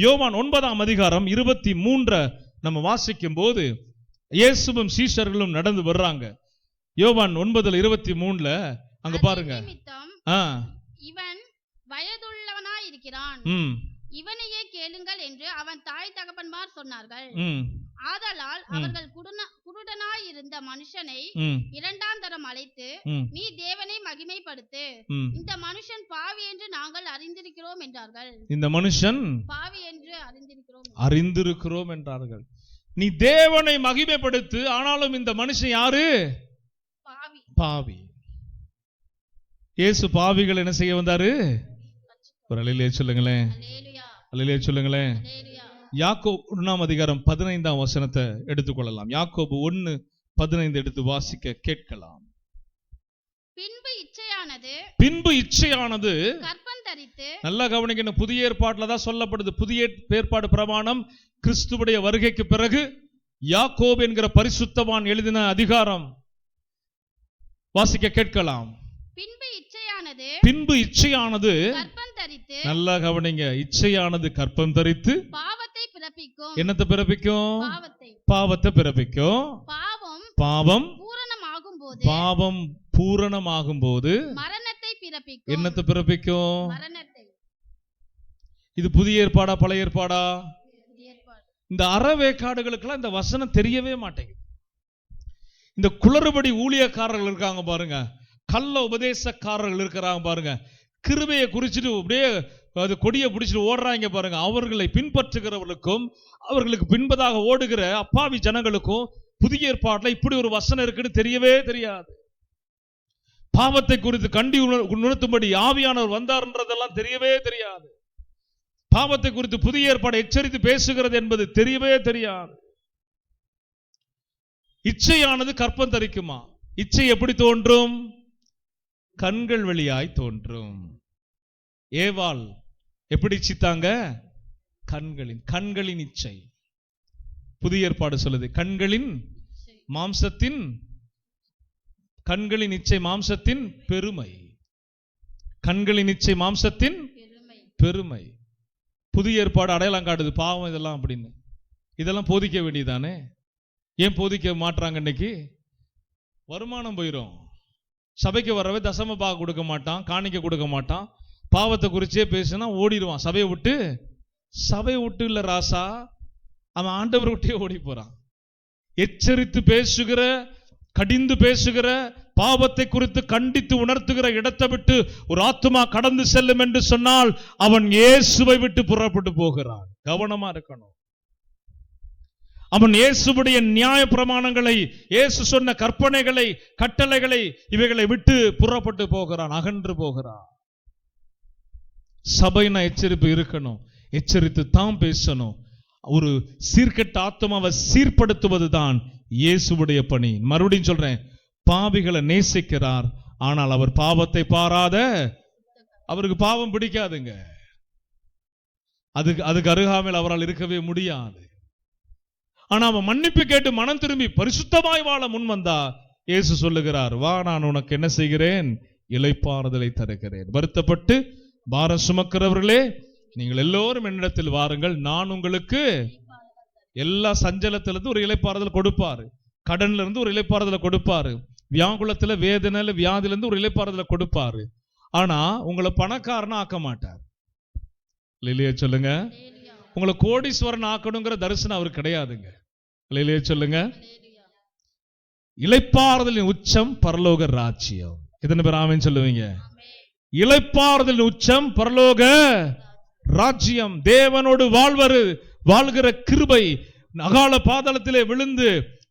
யோவான் 9ஆம் அதிகாரம் 23 நம்ம வாசிக்கும் போது இயேசுவும் சீஷர்களும் நடந்து வர்றாங்க. யோவான் 9:23 அங்க பாருங்க. இவன் வயதுள்ளவனாய் இருக்கிறான், இவனையே கேளுங்கள் என்று அவன் தாய் தகப்பன்மார் சொன்னார்கள். ஆதலால் அவர்கள் குருடனாய் இருந்த மனுஷனை 2ஆம் தரம் அழைத்து, நீ தேவனை மகிமைப்படுத்து, இந்த மனுஷன் பாவி என்று நாங்கள் அறிந்திருக்கிறோம் என்றார்கள். இந்த மனுஷன் பாவி என்று அறிந்திருக்கிறோம். அறிந்திருக்கிறோம் என்றார்கள். நீ தேவனை மகிமைப்படுத்து, ஆனாலும் இந்த மனுஷன் யாரு? பாவி. இயேசு பாவிகள் என்ன செய்ய வந்தாரு? ஒரு அல்லேலூயா சொல்லுங்களேன். அல்லேலூயா சொல்லுங்களேன். யாக்கோபு 1 அதிகாரம் 15 வசனத்தை எடுத்துக்கொள்ளலாம். யாக்கோபு 1:15 எடுத்து வாசிக்க கேட்கலாம். பின்பு இச்சையானது கர்ப்பம் தரித்து, நல்லா கவனிக்கணும், புதிய ஏற்பாட்டுல தான் சொல்லப்படுது. புதிய ஏற்பாடு பிரமாணம் கிறிஸ்துவுடைய வருகைக்கு பிறகு யாக்கோபு என்கிற பரிசுத்தவான் எழுதின அதிகாரம் வாசிக்க கேட்கலாம். பின்பு இச்சையானது கர்ப்பம் தரித்து, நல்லா கவனிங்க, இச்சையானது கர்ப்பம் தரித்து பாவத்தை பிறப்பிக்கும். என்னத்தை பிறப்பிக்கும்? பாவத்தை பிறப்பிக்கும். பாவம் பூரணமாகும் போது மரணத்தை பிறப்பிக்கும். என்னத்தை பிறப்பிக்கும்? இது புதிய ஏற்பாடா பழைய ஏற்பாடா? இந்த அறவேக்காடுகளுக்கெல்லாம் இந்த வசனம் தெரியவே மாட்டேங்குது. இந்த குளறுபடி ஊழியக்காரர்கள் இருக்காங்க பாருங்க, கள்ள உபதேசக்காரர்கள் இருக்கிறாங்க பாருங்க, கிருபையை குறிச்சிட்டு அப்படியே அது கொடியை பிடிச்சிட்டு ஓடுறாங்க பாருங்க. அவர்களை பின்பற்றுகிறவர்களுக்கும் அவர்களுக்கு பின்பதாக ஓடுகிற அப்பாவி ஜனங்களுக்கும் புதிய ஏற்பாட்டுல இப்படி ஒரு வசனம் இருக்குன்னு தெரியவே தெரியாது. பாவத்தை குறித்து கண்டி உணர்த்தும்படி ஆவியானவர் வந்தார்ன்றதெல்லாம் தெரியவே தெரியாது. பாவத்தை குறித்து புதிய ஏற்பாடு எச்சரித்து பேசுகிறது என்பது தெரியவே தெரியாது. இச்சையானது கர்ப்பம் தரிக்குமா? இச்சை எப்படி தோன்றும்? கண்கள் வழியாய் தோன்றும். ஏவாள் எப்படி இச்சித்தாங்க? கண்களின் இச்சை. புதிய ஏற்பாடு சொல்லுது கண்களின் இச்சை மாம்சத்தின் பெருமை. கண்களின் இச்சை மாம்சத்தின் பெருமை. புதிய ஏற்பாடு அடையாளம் காட்டுது பாவம் இதெல்லாம் அப்படின்னு. இதெல்லாம் போதிக்க வேண்டியதானே? ஏன் போதிக்க மாட்டாங்க? இன்னைக்கு வருமானம் போயிடும். சபைக்கு வரவே தசம பாகம் கொடுக்க மாட்டான், காணிக்க கொடுக்க மாட்டான், பாவத்தை குறிச்சே பேசினா ஓடிடுவான். சபையை விட்டு இல்ல ராசா, அவன் ஆண்டவர் விட்டே ஓடி போறான். எச்சரித்து பேசுகிற, கடிந்து பேசுகிற, பாவத்தை குறித்து கண்டித்து உணர்த்துகிற இடத்தை விட்டு ஒரு ஆத்துமா கடந்து செல்லும் என்று சொன்னால் அவன் இயேசுவை விட்டு புறப்பட்டு போகிறான். கவனமா இருக்கணும். அவன் இயேசுவுடைய நியாய பிரமாணங்களை, இயேசு சொன்ன கற்பனைகளை, கட்டளைகளை, இவைகளை விட்டு புறப்பட்டு போகிறான், அகன்று போகிறான். சபைனா எச்சரிப்பு இருக்கணும், எச்சரித்து தான் பேசணும். ஒரு சீர்கெட்ட ஆத்மாவை சீர்படுத்துவதுதான் இயேசுவுடைய பணி. மறுபடியும் சொல்றேன், பாவிகளை நேசிக்கிறார், ஆனால் அவர் பாவத்தை பாராத, அவருக்கு பாவம் பிடிக்காதுங்க. அதுக்கு அருகாமையில் அவரால் இருக்கவே முடியாது. ஆனா அவன் மன்னிப்பு கேட்டு மனம் திரும்பி பரிசுத்தமாய் வாழ முன் வந்தா இயேசு சொல்லுகிறார், வா நான் உனக்கு என்ன செய்கிறேன்? இளைப்பாறுதலை தருகிறேன். வருத்தப்பட்டு பாரம் சுமக்கிறவர்களே நீங்கள் எல்லோரும் என்னிடத்தில் வாருங்கள், நான் உங்களுக்கு எல்லா சஞ்சலத்திலிருந்து ஒரு இளைப்பாறுதல் கொடுப்பாரு, கடன்ல இருந்து ஒரு இளைப்பாறுதலை கொடுப்பாரு, வியாகுலத்துல வேதனையில வியாதில இருந்து ஒரு இளைப்பாறுதலை கொடுப்பாரு. ஆனா உங்களை பணக்காரனா ஆக்க மாட்டார். இல்லையா சொல்லுங்க? உங்களை கோடீஸ்வரன் ஆக்கணுங்கிற தரிசனம் அவருக்கு கிடையாதுங்க. இல்லையா சொல்லுங்க? இளைப்பாறுதலின் உச்சம் பரலோக ராஜ்யம். எத்தனை பேர் ஆமென் சொல்லுவீங்க? இளைப்பாறுதலின் உச்சம் பரலோக ராஜ்யம். தேவனோடு வாழ்கிற கிருபை, அகால பாதாளத்திலே விழுந்து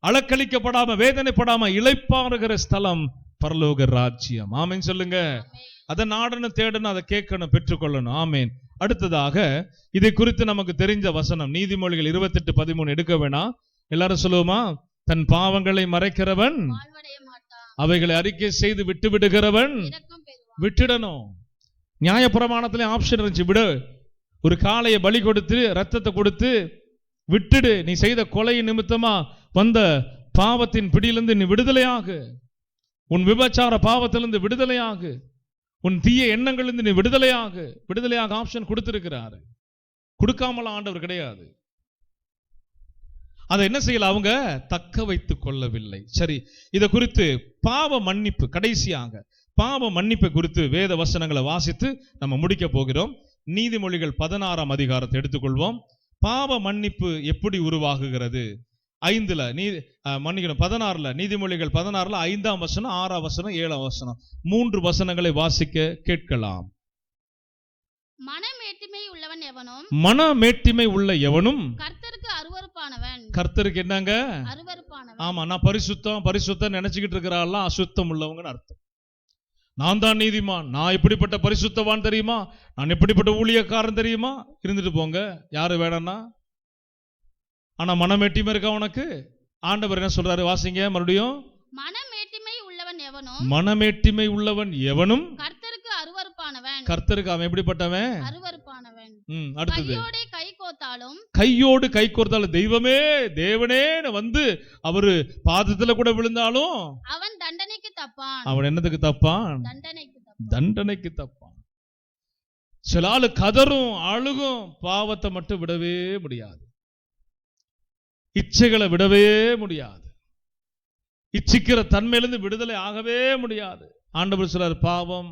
அலக்களிக்கப்படாம வேதனைப்படாம இளைப்பாறுகிற ஸ்தலம் பரலோக ராஜ்யம். ஆமென் சொல்லுங்க. அதை நாடணும், தேடணும், அதை கேட்கணும், பெற்றுக்கொள்ளணும். ஆமென். அடுத்ததாக இதை குறித்து நமக்கு தெரிஞ்ச வசனம் நீதிமொழிகள் 28:13 எடுக்க வேணாம், எல்லாரும் சொல்லுவோமா? தன் பாவங்களை மறைக்கிறவன் அவைகளை அறிக்கை செய்து விட்டு விடுகிறவன் விட்டுடணும். நியாயப்பிரமாணத்திலே ஆப்ஷன் இருந்துச்சு, விடு. ஒரு காளையை பலி கொடுத்து ரத்தத்தை கொடுத்து விட்டுடு. நீ செய்த கொலை நிமித்தமா வந்த பாவத்தின் பிடியிலிருந்து நீ விடுதலையாகு, உன் விபச்சார பாவத்திலிருந்து விடுதலையாகு, உன் தீய எண்ணங்களிலிருந்து நீ விடுதலையாக ஆப்ஷன் கொடுத்திருக்கிறாரு. கொடுக்காமல ஆண்டவர் கிடையாது. அதை என்ன செய்யல, அவங்க தக்க வைத்துக் கொள்ளவில்லை. சரி, இதை குறித்து பாவ மன்னிப்பு, கடைசியாக பாவ மன்னிப்பை குறித்து வேத வசனங்களை வாசித்து நம்ம முடிக்க போகிறோம். நீதிமொழிகள் 16 அதிகாரத்தை எடுத்துக்கொள்வோம். பாவ மன்னிப்பு எப்படி உருவாகுகிறது? 16 நீதிமொழிகள் 16 5ஆம் வசனம், 6ஆம் வசனம், 7ஆம் வசனம், 3 வசனங்களை வாசிக்க கேட்கலாம். மனமேட்டுமை உள்ளவன் எவனும் மனமேட்டிமை உள்ள எவனும் கர்த்தருக்கு அருவருப்பானவன். கர்த்தருக்கு என்னங்க? அருவருப்பானவன். ஆமா, நான் பரிசுத்தம் நினைச்சுக்கிட்டு இருக்கிறாள்லாம் அசுத்தம் உள்ளவங்கன்னு அர்த்தம். நான் தான் நீதிமான், நான் எப்படிப்பட்ட பரிசுத்தவான் தெரியுமா, நான் எப்படிப்பட்ட ஊழியக்காரன் தெரியுமா, இருந்துட்டு போங்க, யாரு வேணாம்னா. ஆனா மனமேட்டிமை இருக்கா உனக்கு? ஆண்டவர் என்ன சொல்றாரு, வாசிங்க மறுபடியும். மனமேட்டிமை உள்ளவன் எவனும் மனமேட்டிமை உள்ளவன் எவனும் கர்த்தருக்கு அருவருப்பானவன். கர்த்தருக்கு அவன் எப்படிப்பட்டவன்? அருவருப்பானவன். அடுத்தது, கையோடே கை கோத்தாலும் கையோடு கை கோர்த்தாலும், தெய்வமே தேவனே வந்து அவரு பாதத்துல கூட விழுந்தாலும் அவன் தண்டனைக்கு தப்பான். அவன் என்னத்துக்கு தப்பான்? தண்டனைக்கு தப்பான். தண்டனைக்கு தப்பான். சில ஆளு கதரும் அழுகும், பாவத்தை மட்டும் விடவே முடியாது, இச்சைகளை விடவே முடியாது, இச்சிக்கிற தன்மையிலிருந்து விடுதலை ஆகவே முடியாது. ஆண்டவர் சொல்றார், பாவம்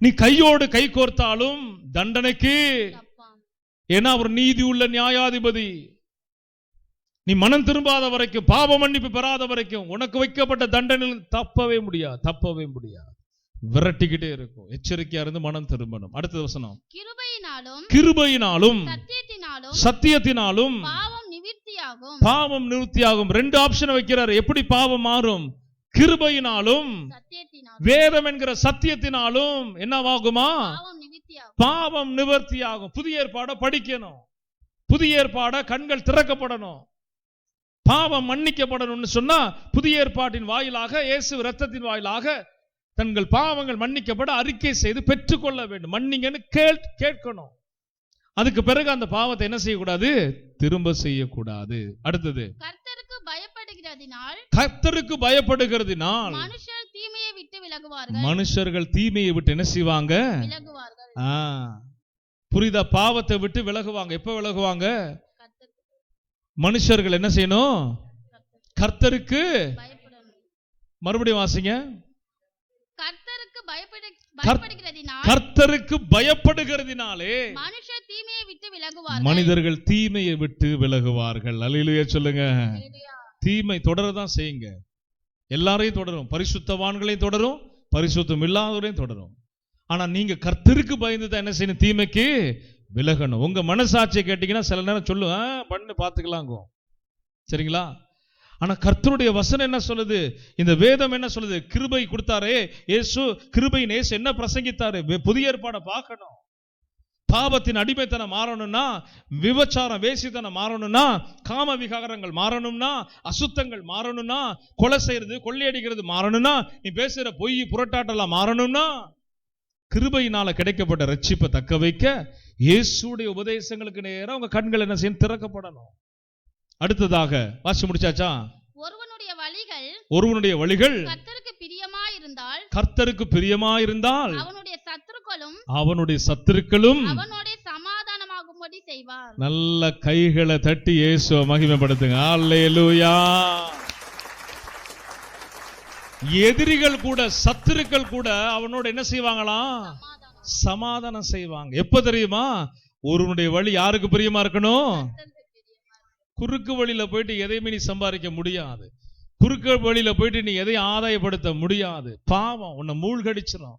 நீ கையோடு கை கோர்த்தாலும் தண்டனைக்கு தப்பான். ஏன்னா அவர் நீதி உள்ள நியாயாதிபதி. நீ மனம் திரும்பாத வரைக்கும், பாவ மன்னிப்பு பெறாத வரைக்கும் உனக்கு வைக்கப்பட்ட தண்டனையில் தப்பவே முடியாது. விரட்டிக்கிட்டே இருக்கும். எச்சரிக்கையா இருந்து மனம் திரும்பணும். அடுத்த வசனம், கிருபையினாலும் சத்தியத்தினாலும் பாவம் நிவர்த்தியாகும். ரெண்டு ஆப்ஷன் வைக்கிறார். எப்படி பாவம் மாறும்? கிருபையினாலும் வேதம் என்கிற சத்தியத்தினாலும் என்னவாகுமா? பாவம் நிவர்த்தியாகும். புதிய ஏற்பாட படிக்கணும், புதிய ஏற்பாட கண்கள் திறக்கப்படணும், பாவம் மன்னிக்கப்படணும்னு சொன்னா புதிய ஏற்பாட்டின் வாயிலாக, இயேசு இரத்தத்தின் வாயிலாக தங்கள் பாவங்கள் மன்னிக்கப்பட அறிக்கை செய்து பெற்றுக்கொள்ள வேண்டும். மன்னிங்கன்னு கேட்கணும். அதுக்கு பிறகு அந்த பாவத்தை என்ன செய்யக்கூடாது? திரும்ப செய்யக்கூடாது. அடுத்தது, கர்த்தருக்கு பயப்படுகிறதினால் மனுஷர்கள் தீமையை விட்டு என்ன செய்வாங்க? புரியுதா? பாவத்தை விட்டு விலகுவாங்க. எப்ப விலகுவாங்க? மனுஷர்கள் என்ன செய்யணும்? கர்த்தருக்கு. மறுபடியும் வாசிங்க. கர்த்தருக்கு பயப்படுகிறதினாலே மனிதர்கள் தீமையை விட்டு விலகுவார்கள். அல்லேலூயா சொல்லுங்க. தீமை தொடரதான் செய்யுங்க. எல்லாரையும் தொடரும், பரிசுத்தவான்களையும் தொடரும், பரிசுத்தம் இல்லாதவரையும் தொடரும். ஆனா நீங்க கர்த்தருக்கு பயந்து தான் என்ன செய்யணும்? தீமைக்கு விலகணும். உங்க மனசாட்சியை கேட்டீங்கன்னா சில நேரம் சொல்லும், பண்ணு பார்த்துக்கலாங்க, சரிங்களா? ஆனா கர்த்தருடைய வசனம் என்ன சொல்லுது? இந்த வேதம் என்ன சொல்லுது? கிருபை கொடுத்தாரே இயேசு, கிருபையின் இயேசு என்ன பிரசங்கித்தாரு? புதிய ஏற்பாடை பார்க்கணும். பாவத்தின் அடிமைத்தனம் மாறணும்னா, விபச்சாரம் வேசித்தனம் மாறணும்னா, காம விகாரங்கள் மாறணும்னா, அசுத்தங்கள் மாறணும்னா, கொலை செய்யறது கொள்ளையடிக்கிறது மாறணும்னா, நீ பேசுற பொய் புரட்டாட்டெல்லாம் மாறணும்னா, கிருபையினால கிடைக்கப்பட்ட ரட்சிப்பை தக்க வைக்க இயேசுடைய உபதேசங்களுக்கு நேரம் உங்க கண்கள் என்ன செய்யணும்? திறக்கப்படணும். அடுத்ததாக வாசி முடிச்சாச்சா? ஒருவனுடைய வழிகள் கர்த்தருக்கு பிரியமாயிருந்தால் அவனுடைய சத்துருக்களும் சமாதானமாகும்படி செய்வார். நல்ல கைகளை தட்டி இயேசுவை மகிமைப்படுத்துங்க. அல்லேலூயா. எதிரிகள் கூட, சத்துருக்கள் கூட அவனோட என்ன செய்வாங்களாம்? சமாதானம் செய்வாங்க. எப்ப தெரியுமா? ஒருவனுடைய வழி யாருக்கு பிரியமா இருக்கணும்? குறுக்கு வழியில போயிட்டு எதையுமே நீ சம்பாதிக்க முடியாது. குறுக்கு வழியில போயிட்டு நீ எதையும் ஆதாயப்படுத்த முடியாது. பாவம் உன்னை மூழ்கடிச்சிடும்.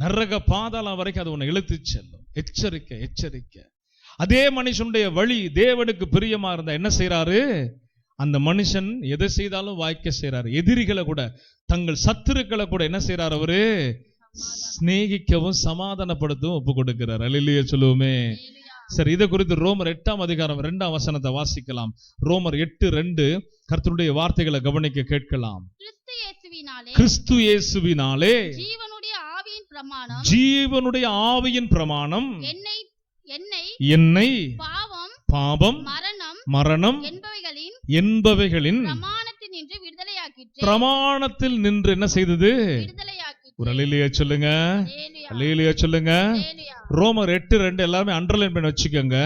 நரக பாதாளம் வரைக்கும் அது உன்னை இழுத்து செல்லும். எச்சரிக்கை, எச்சரிக்கை. அதே மனுஷனுடைய வழி தேவனுக்கு பிரியமா இருந்தா என்ன செய்யறாரு? அந்த மனுஷன் எதை செய்தாலும் வாய்க்க செய்யறாரு. எதிரிகளை கூட, தங்கள் சத்துருக்களை கூட என்ன செய்யறாரு? அவரு சிநேகிக்கவும் சமாதானப்படுத்தவும் ஒப்பு கொடுக்கிறார். அல்லேலூயா சொல்லுவோமே. சரி, இதை குறித்து ரோமர் 8ஆம் அதிகாரம் 2ஆம் வசனத்தை வாசிக்கலாம். ரோமர் 8:2 கர்த்தருடைய வார்த்தைகளை கவனிக்க கேட்கலாம். கிறிஸ்து இயேசுவினாலே ஜீவனுடைய ஆவியின் பிரமாணம் என்னை பாவம் மரணம் என்பவைகளின் பிரமாணத்தில் நின்று என்ன செய்தது? ஒரு அல்லேலூயா சொல்லுங்க. அல்லேலூயா சொல்லுங்க. ரோமர் 8:2 எல்லாமே அண்டர்லைன் பண்ணி வச்சுக்கோங்க.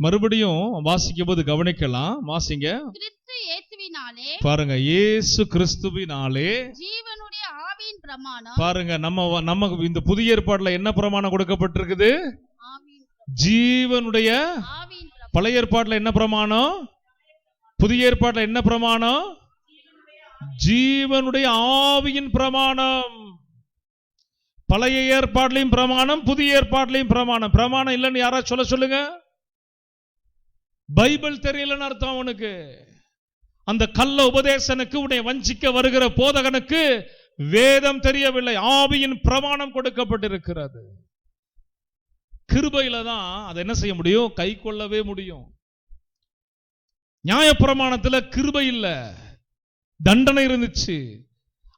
மறுபடியும் வாசிக்கும் போது கவனிக்கலாம். வாசிங்க பாருங்க. இயேசு கிறிஸ்துவினாலே ஜீவனுடைய ஆவியின் பிரமாணம். பாருங்க, நம்ம இந்த புதிய ஏற்பாடுல என்ன பிரமாணம் கொடுக்கப்பட்டிருக்குது? ஜீவனுடைய. பழைய ஏற்பாடுல என்ன பிரமாணம்? புதிய ஏற்பாடுல என்ன பிரமாணம்? ஜீவனுடைய ஆவியின் பிரமாணம். பழைய ஏற்பாட்டிலையும் பிரமாணம், புதிய ஏற்பாட்டிலையும் பிரமாணம். பிரமாணம் இல்லைன்னு யாரா சொல்லுங்க. பைபிள் தெரியலன்னு அர்த்தம் அவனுக்கு. அந்த கள்ள உபதேசனுக்கு, உன்னை வஞ்சிக்க வருகிற போதகனுக்கு வேதம் தெரியவில்லை. ஆவியின் பிரமாணம் கொடுக்கப்பட்டிருக்கிறது. கிருபையில தான் அதை என்ன செய்ய முடியும்? கை கொள்ளவே முடியும். நியாயப்பிரமாணத்துல கிருபை இல்ல, தண்டனை இருந்துச்சு.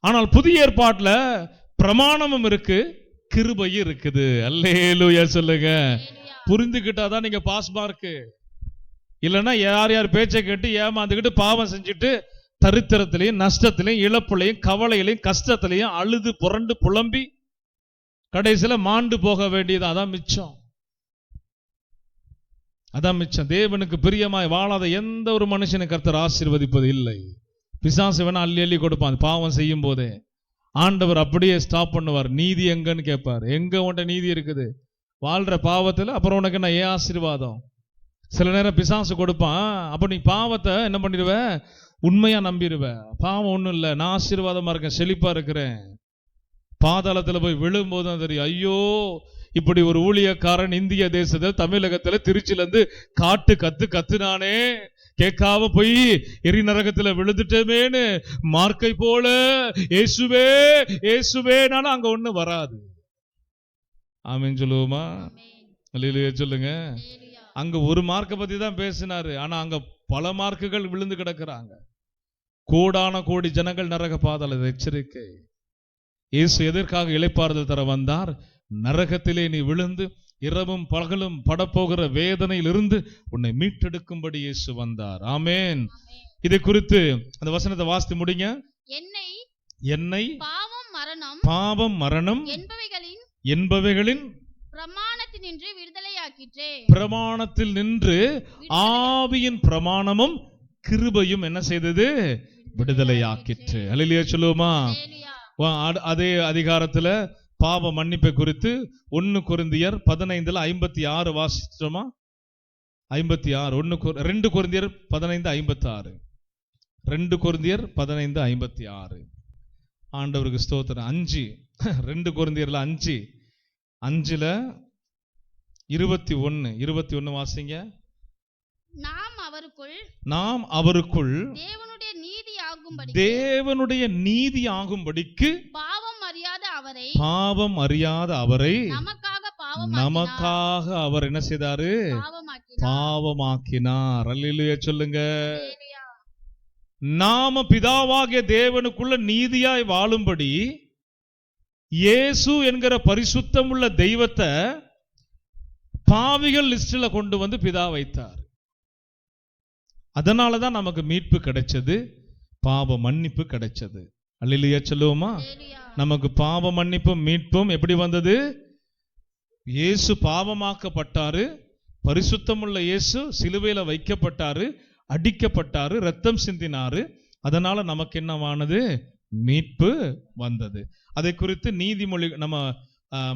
ஆனால் புதிய ஏற்பாட்டுல பிரமாணமும் இருக்கு, கிருபையும் இருக்குது. அல்லேலூயா சொல்லுங்க. புரிந்துகிட்டாதான் நீங்க பாஸ் மார்க். இல்லைன்னா யார் யார் பேச்சை கேட்டு ஏமாந்துக்கிட்டு பாவம் செஞ்சுட்டு தரித்திரத்திலையும் நஷ்டத்திலையும் இழப்புலையும் கவலையிலையும் கஷ்டத்திலையும் அழுது புரண்டு புலம்பி கடைசியில மாண்டு போக வேண்டியது. அதான் மிச்சம், அதான் மிச்சம். தேவனுக்கு பிரியமாய் வாழாத எந்த ஒரு மனுஷனை கர்த்தர் ஆசீர்வதிப்பது இல்லை. பிசாசு வேணா அள்ளி அள்ளி கொடுப்பான். பாவம் செய்யும் போதே ஆண்டவர் அப்படியே ஸ்டாப் பண்ணுவார். நீதி எங்கன்னு கேட்பார். எங்க உன்ட நீதி இருக்குது? வாழ்ற பாவத்தில். அப்புறம் உனக்கு என்ன ஏன் ஆசீர்வாதம்? சில நேரம் பிசாசு கொடுப்பான். அப்ப நீ பாவத்தை என்ன பண்ணிடுவ? உண்மையா நம்பிடுவ. பாவம் ஒண்ணும் இல்லை, நான் ஆசீர்வாதமா இருக்கேன், செழிப்பா இருக்கிறேன். பாதாளத்துல போய் விழும்போது தான் தெரியும், ஐயோ இப்படி ஒரு ஊழியக்காரன் இந்திய தேசத்தில் தமிழகத்துல திருச்சியில இருந்து காட்டு கத்துனானே, கேட்காம போய் எரி நரகத்துல விழுந்துட்டேமேன்னு மார்க்கை போல இயேசுவே இயேசுவேனாலும் அங்க ஒண்ணு வராது. ஆமென் சொல்லுவோமா? அல்லேலூயா சொல்லுங்க. அங்க ஒரு மார்க்கை பத்தி தான் பேசினாரு, ஆனா அங்க பல மார்க்குகள் விழுந்து கிடக்குறாங்க. கோடான கோடி ஜனங்கள் நரக பாதாள எச்சரிக்கை. இயேசு எதற்காக இளைப்பாறுதல் தர வந்தார்? நரகத்திலே நீ விழுந்து இரவும் பகலும் படப்போகிற வேதனையில் இருந்து உன்னை மீட்டெடுக்கும்படி இயேசு வந்தார். ஆமென். இதை குறித்து அந்த வசனத்தை வாசித்து முடிங்க. என்னை பாவம் மரணம் என்பவைகளின் பிரமாணத்தில் நின்று ஆவியின் பிரமாணமும் கிருபையும் என்ன செய்தது? விடுதலையாக்கிற்று. அல்லேலூயா சொல்லுவோமா? அதே அதிகாரத்துல பாவ மன்னிப்பை குறித்து 1 கொரிந்தியர் 15:56 வாசிச்சோமா? 56 2 கொரிந்தியர் 15:56 2 கொரிந்தியர் 15:56. ஆண்டவருக்கு ஸ்தோத்திரம். 2 கொரிந்தியர்ல 5:5 21 வாசிங்க. நாம் அவருக்குள் தேவனுடைய நீதி ஆகும்படிக்கு பாவம் அறியாத அவரை நமக்காக அவர் என்ன செய்தாரு? பாவமாக்கினார். அல்லேலூயா சொல்லுங்க. நாம பிதாவாகிய தேவனுக்குள்ள நீதியாய் வாழும்படி இயேசு என்கிற பரிசுத்தம் உள்ள தெய்வத்தை பாவிகள் லிஸ்ட்ல கொண்டு வந்து பிதா வைத்தார். அதனாலதான் நமக்கு மீட்பு கிடைச்சது, பாவ மன்னிப்பு கிடைச்சது. அல்லேலூயா சொல்லுவோமா? நமக்கு பாவ மன்னிப்பும் மீட்பும் எப்படி வந்தது? இயேசு பாவமாக்கப்பட்டாரு, பரிசுத்தமுள்ள இயேசு சிலுவையில வைக்கப்பட்டாரு, அடிக்கப்பட்டாரு, ரத்தம் சிந்தினாரு. அதனால நமக்கு என்னவானது? மீட்பு வந்தது. அதை குறித்து நீதிமொழி நம்ம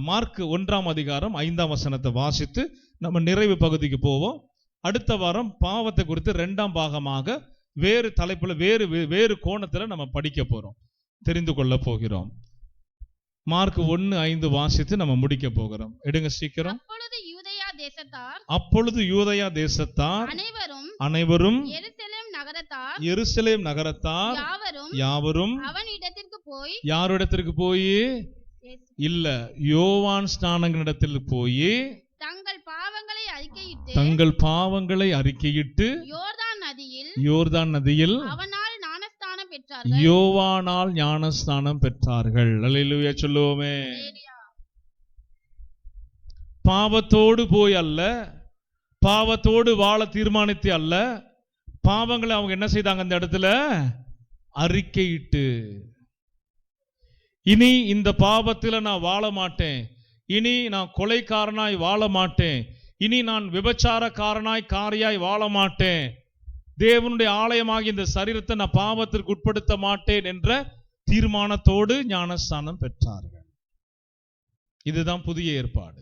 மார்க் 1 அதிகாரம் 5 வசனத்தை வாசித்து நம்ம நிறைவு பகுதிக்கு போவோம். அடுத்த வாரம் பாவத்தை குறித்து 2ஆம் பாகமாக வேறு தலைப்புல வேறு கோணத்துல நம்ம படிக்க போறோம், தெரிந்து கொள்ள போகிறோம். மார்க் 1:5 வாசித்து நம்ம முடிக்க போகிறோம். எடுங்க சீக்கிரம். அப்பொழுது யூதேயா தேசத்தார் அனைவரும் எருசலேம் நகரத்தார் யாவரும் யாரிடத்திற்கு போய் இல்ல, யோவான் ஸ்நானகனிடத்தில் போய் தங்கள் பாவங்களை அறிக்கையிட்டு யோர்தான் நதியில் யோவானால் ஞானஸ்நானம் பெற்றார்கள். அல்லேலூயா சொல்லுவோமே. பாவத்தோடு போய் அல்ல, பாவத்தோடு வாழ தீர்மானித்து அல்ல, பாவங்களை அவங்க என்ன செய்தாங்க? அந்த இடத்துல அறிக்கையிட்டு, இனி இந்த பாவத்தில் நான் வாழ மாட்டேன், இனி நான் கொலைக்காரனாய் வாழ மாட்டேன், இனி நான் விபச்சாரக்காரனாய் காரியாய் வாழ மாட்டேன், தேவனுடைய ஆலயமாகிய இந்த சரீரத்தை நான் பாவத்திற்கு உட்படுத்த மாட்டேன் என்ற தீர்மானத்தோடு ஞானஸ்நானம் பெற்றார்கள். இதுதான் புதிய ஏற்பாடு.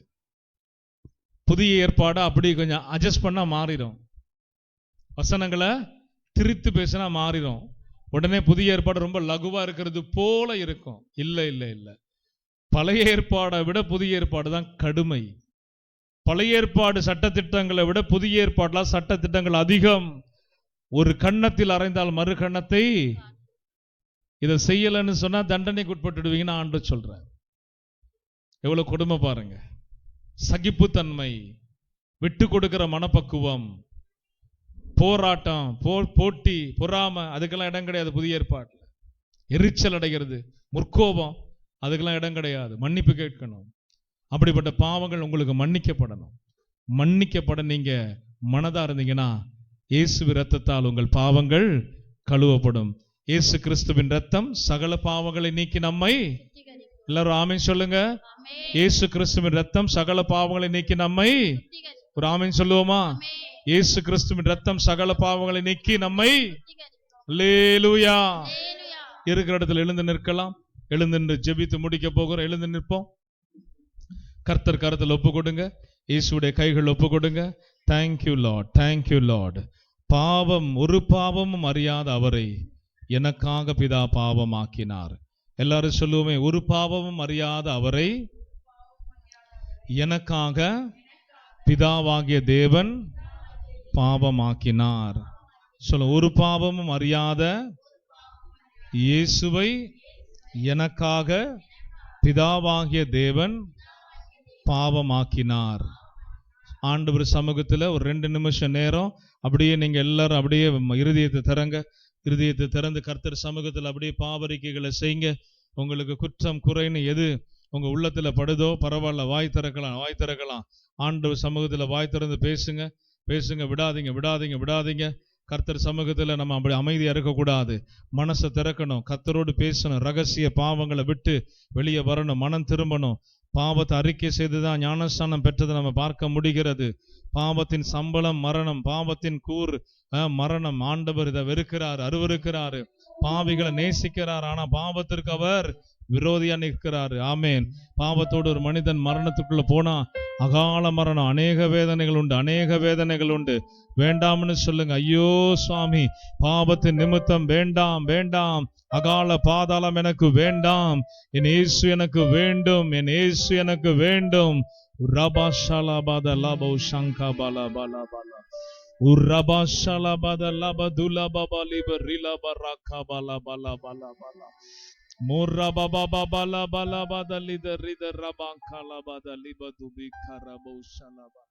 புதிய ஏற்பாடு அப்படி கொஞ்சம் அட்ஜஸ்ட் பண்ணா மாறிடும், வசனங்களை திரித்து பேசினா மாறிடும். உடனே புதிய ஏற்பாடு ரொம்ப லகுவா இருக்கிறது போல இருக்கும். இல்ல இல்ல இல்ல, பழைய ஏற்பாடை விட புதிய ஏற்பாடு தான் கடுமை. பழைய ஏற்பாடு சட்டத்திட்டங்களை விட புதிய ஏற்பாடுலாம் சட்டத்திட்டங்கள் அதிகம். ஒரு கன்னத்தில் அறைந்தால் மறு கன்னத்தை, இதை செய்யலன்னு சொன்னா தண்டனைக்கு உட்பட்டுடுவீங்கன்னு ஆண்டவர் சொல்றார். எவ்வளவு கொடுமை பாருங்க. சகிப்புத்தன்மை, விட்டு கொடுக்கிற மனப்பக்குவம், போராட்டம், போட்டி, பொறாமை, அதுக்கெல்லாம் இடம் கிடையாது புதிய ஏற்பாட்டுல. எரிச்சல் அடைகிறது, முற்கோபம், அதுக்கெல்லாம் இடம் கிடையாது. மன்னிப்பு கேட்கணும். அப்படிப்பட்ட பாவங்கள் உங்களுக்கு மன்னிக்கப்படணும். மன்னிக்கப்பட நீங்க மனதா இருந்தீங்கன்னா இயேசுவின் இரத்தத்தால் உங்கள் பாவங்கள் கழுவப்படும். இயேசு கிறிஸ்துவின் இரத்தம் சகல பாவங்களை நீக்கி நம்மை, எல்லாரும் ஆமென் சொல்லுங்க. இயேசு கிறிஸ்துவின் இரத்தம் சகல பாவங்களை நீக்கி நம்மை, ஒரு ஆமென் சொல்லுவோமா? இயேசு கிறிஸ்துவின் இரத்தம் சகல பாவங்களை நீக்கி நம்மை, அல்லேலூயா. இருக்கிற இடத்துல எழுந்து நிற்கலாம். எழுந்து நின்று ஜெபித்து முடிக்க போகிறோம். எழுந்து நிற்போம். கர்த்தர் கரத்தில் ஒப்பு கொடுங்க. இயேசுடைய கைகள் ஒப்பு கொடுங்க. Thank you Lord, thank you Lord. பாவம், ஒரு பாவமும் அறியாத அவரை எனக்காக பிதா பாவமாக்கினார். எல்லாரும் சொல்லுவோமே, ஒரு பாவமும் அறியாத அவரை எனக்காக பிதாவாகிய தேவன் பாவமாக்கினார். சொல்ல, ஒரு பாவமும் அறியாத இயேசுவை எனக்காக பிதாவாகிய தேவன் பாவமாக்கினார். ஆண்டவர் சமூகத்தில் ஒரு 2 நிமிஷம் நேரம் அப்படியே நீங்க எல்லாரும் அப்படியே இருதயத்தை திறங்க. இருதயத்தை திறந்து கர்த்தர் சமூகத்தில் அப்படியே பாவரிக்கைகளை செய்யுங்க. உங்களுக்கு குற்றம் குறைன்னு எது உங்க உள்ளத்துல படுதோ பரவாயில்ல, வாய் திறக்கலாம். ஆண்டவர் சமூகத்தில் வாய் திறந்து பேசுங்க. விடாதீங்க, விடாதீங்க, விடாதீங்க. கர்த்தர் சமூகத்தில் நம்ம அப்படி அமைதியா இருக்கக்கூடாது. மனசை திறக்கணும், கர்த்தரோடு பேசணும். ரகசிய பாவங்களை விட்டு வெளியே வரணும், மனம் திரும்பணும். பாவத்தை அறிக்கை செய்துதான் ஞானஸ்தானம் பெற்றதை நம்ம பார்க்க முடிகிறது. பாவத்தின் சம்பளம் மரணம், பாவத்தின் கூர் மரணம். ஆண்டவர் இதை வெறுக்கிறார், அருவருக்கிறாரு. பாவிகளை நேசிக்கிறார், ஆனா பாவத்திற்கு அவர் விரோதியா நிற்கிறாரு. ஆமேன். பாவத்தோடு ஒரு மனிதன் மரணத்துக்குள்ள போனா அகால மரணம். அநேக வேதனைகள் உண்டு. வேண்டாம்னு சொல்லுங்க. ஐயோ சுவாமி, பாவத்தின் நிமித்தம் வேண்டாம், வேண்டாம். அகால பாதாளம் எனக்கு வேண்டாம். என் இயேசு எனக்கு வேண்டும், என் இயேசு எனக்கு வேண்டும். ரபாஷாலாபாத லபோ சங்கா பாலா பாலா பாலா உரபாஷாலாபாத லபதுலா பாபா லிப ரிலபா ராகா பாலா பாலா பாலா பாலா மோரா பாபா பாபா லபா லபா லித ரித ரபா காலா பாத லிப துபி கரபோ ஷாலாபா.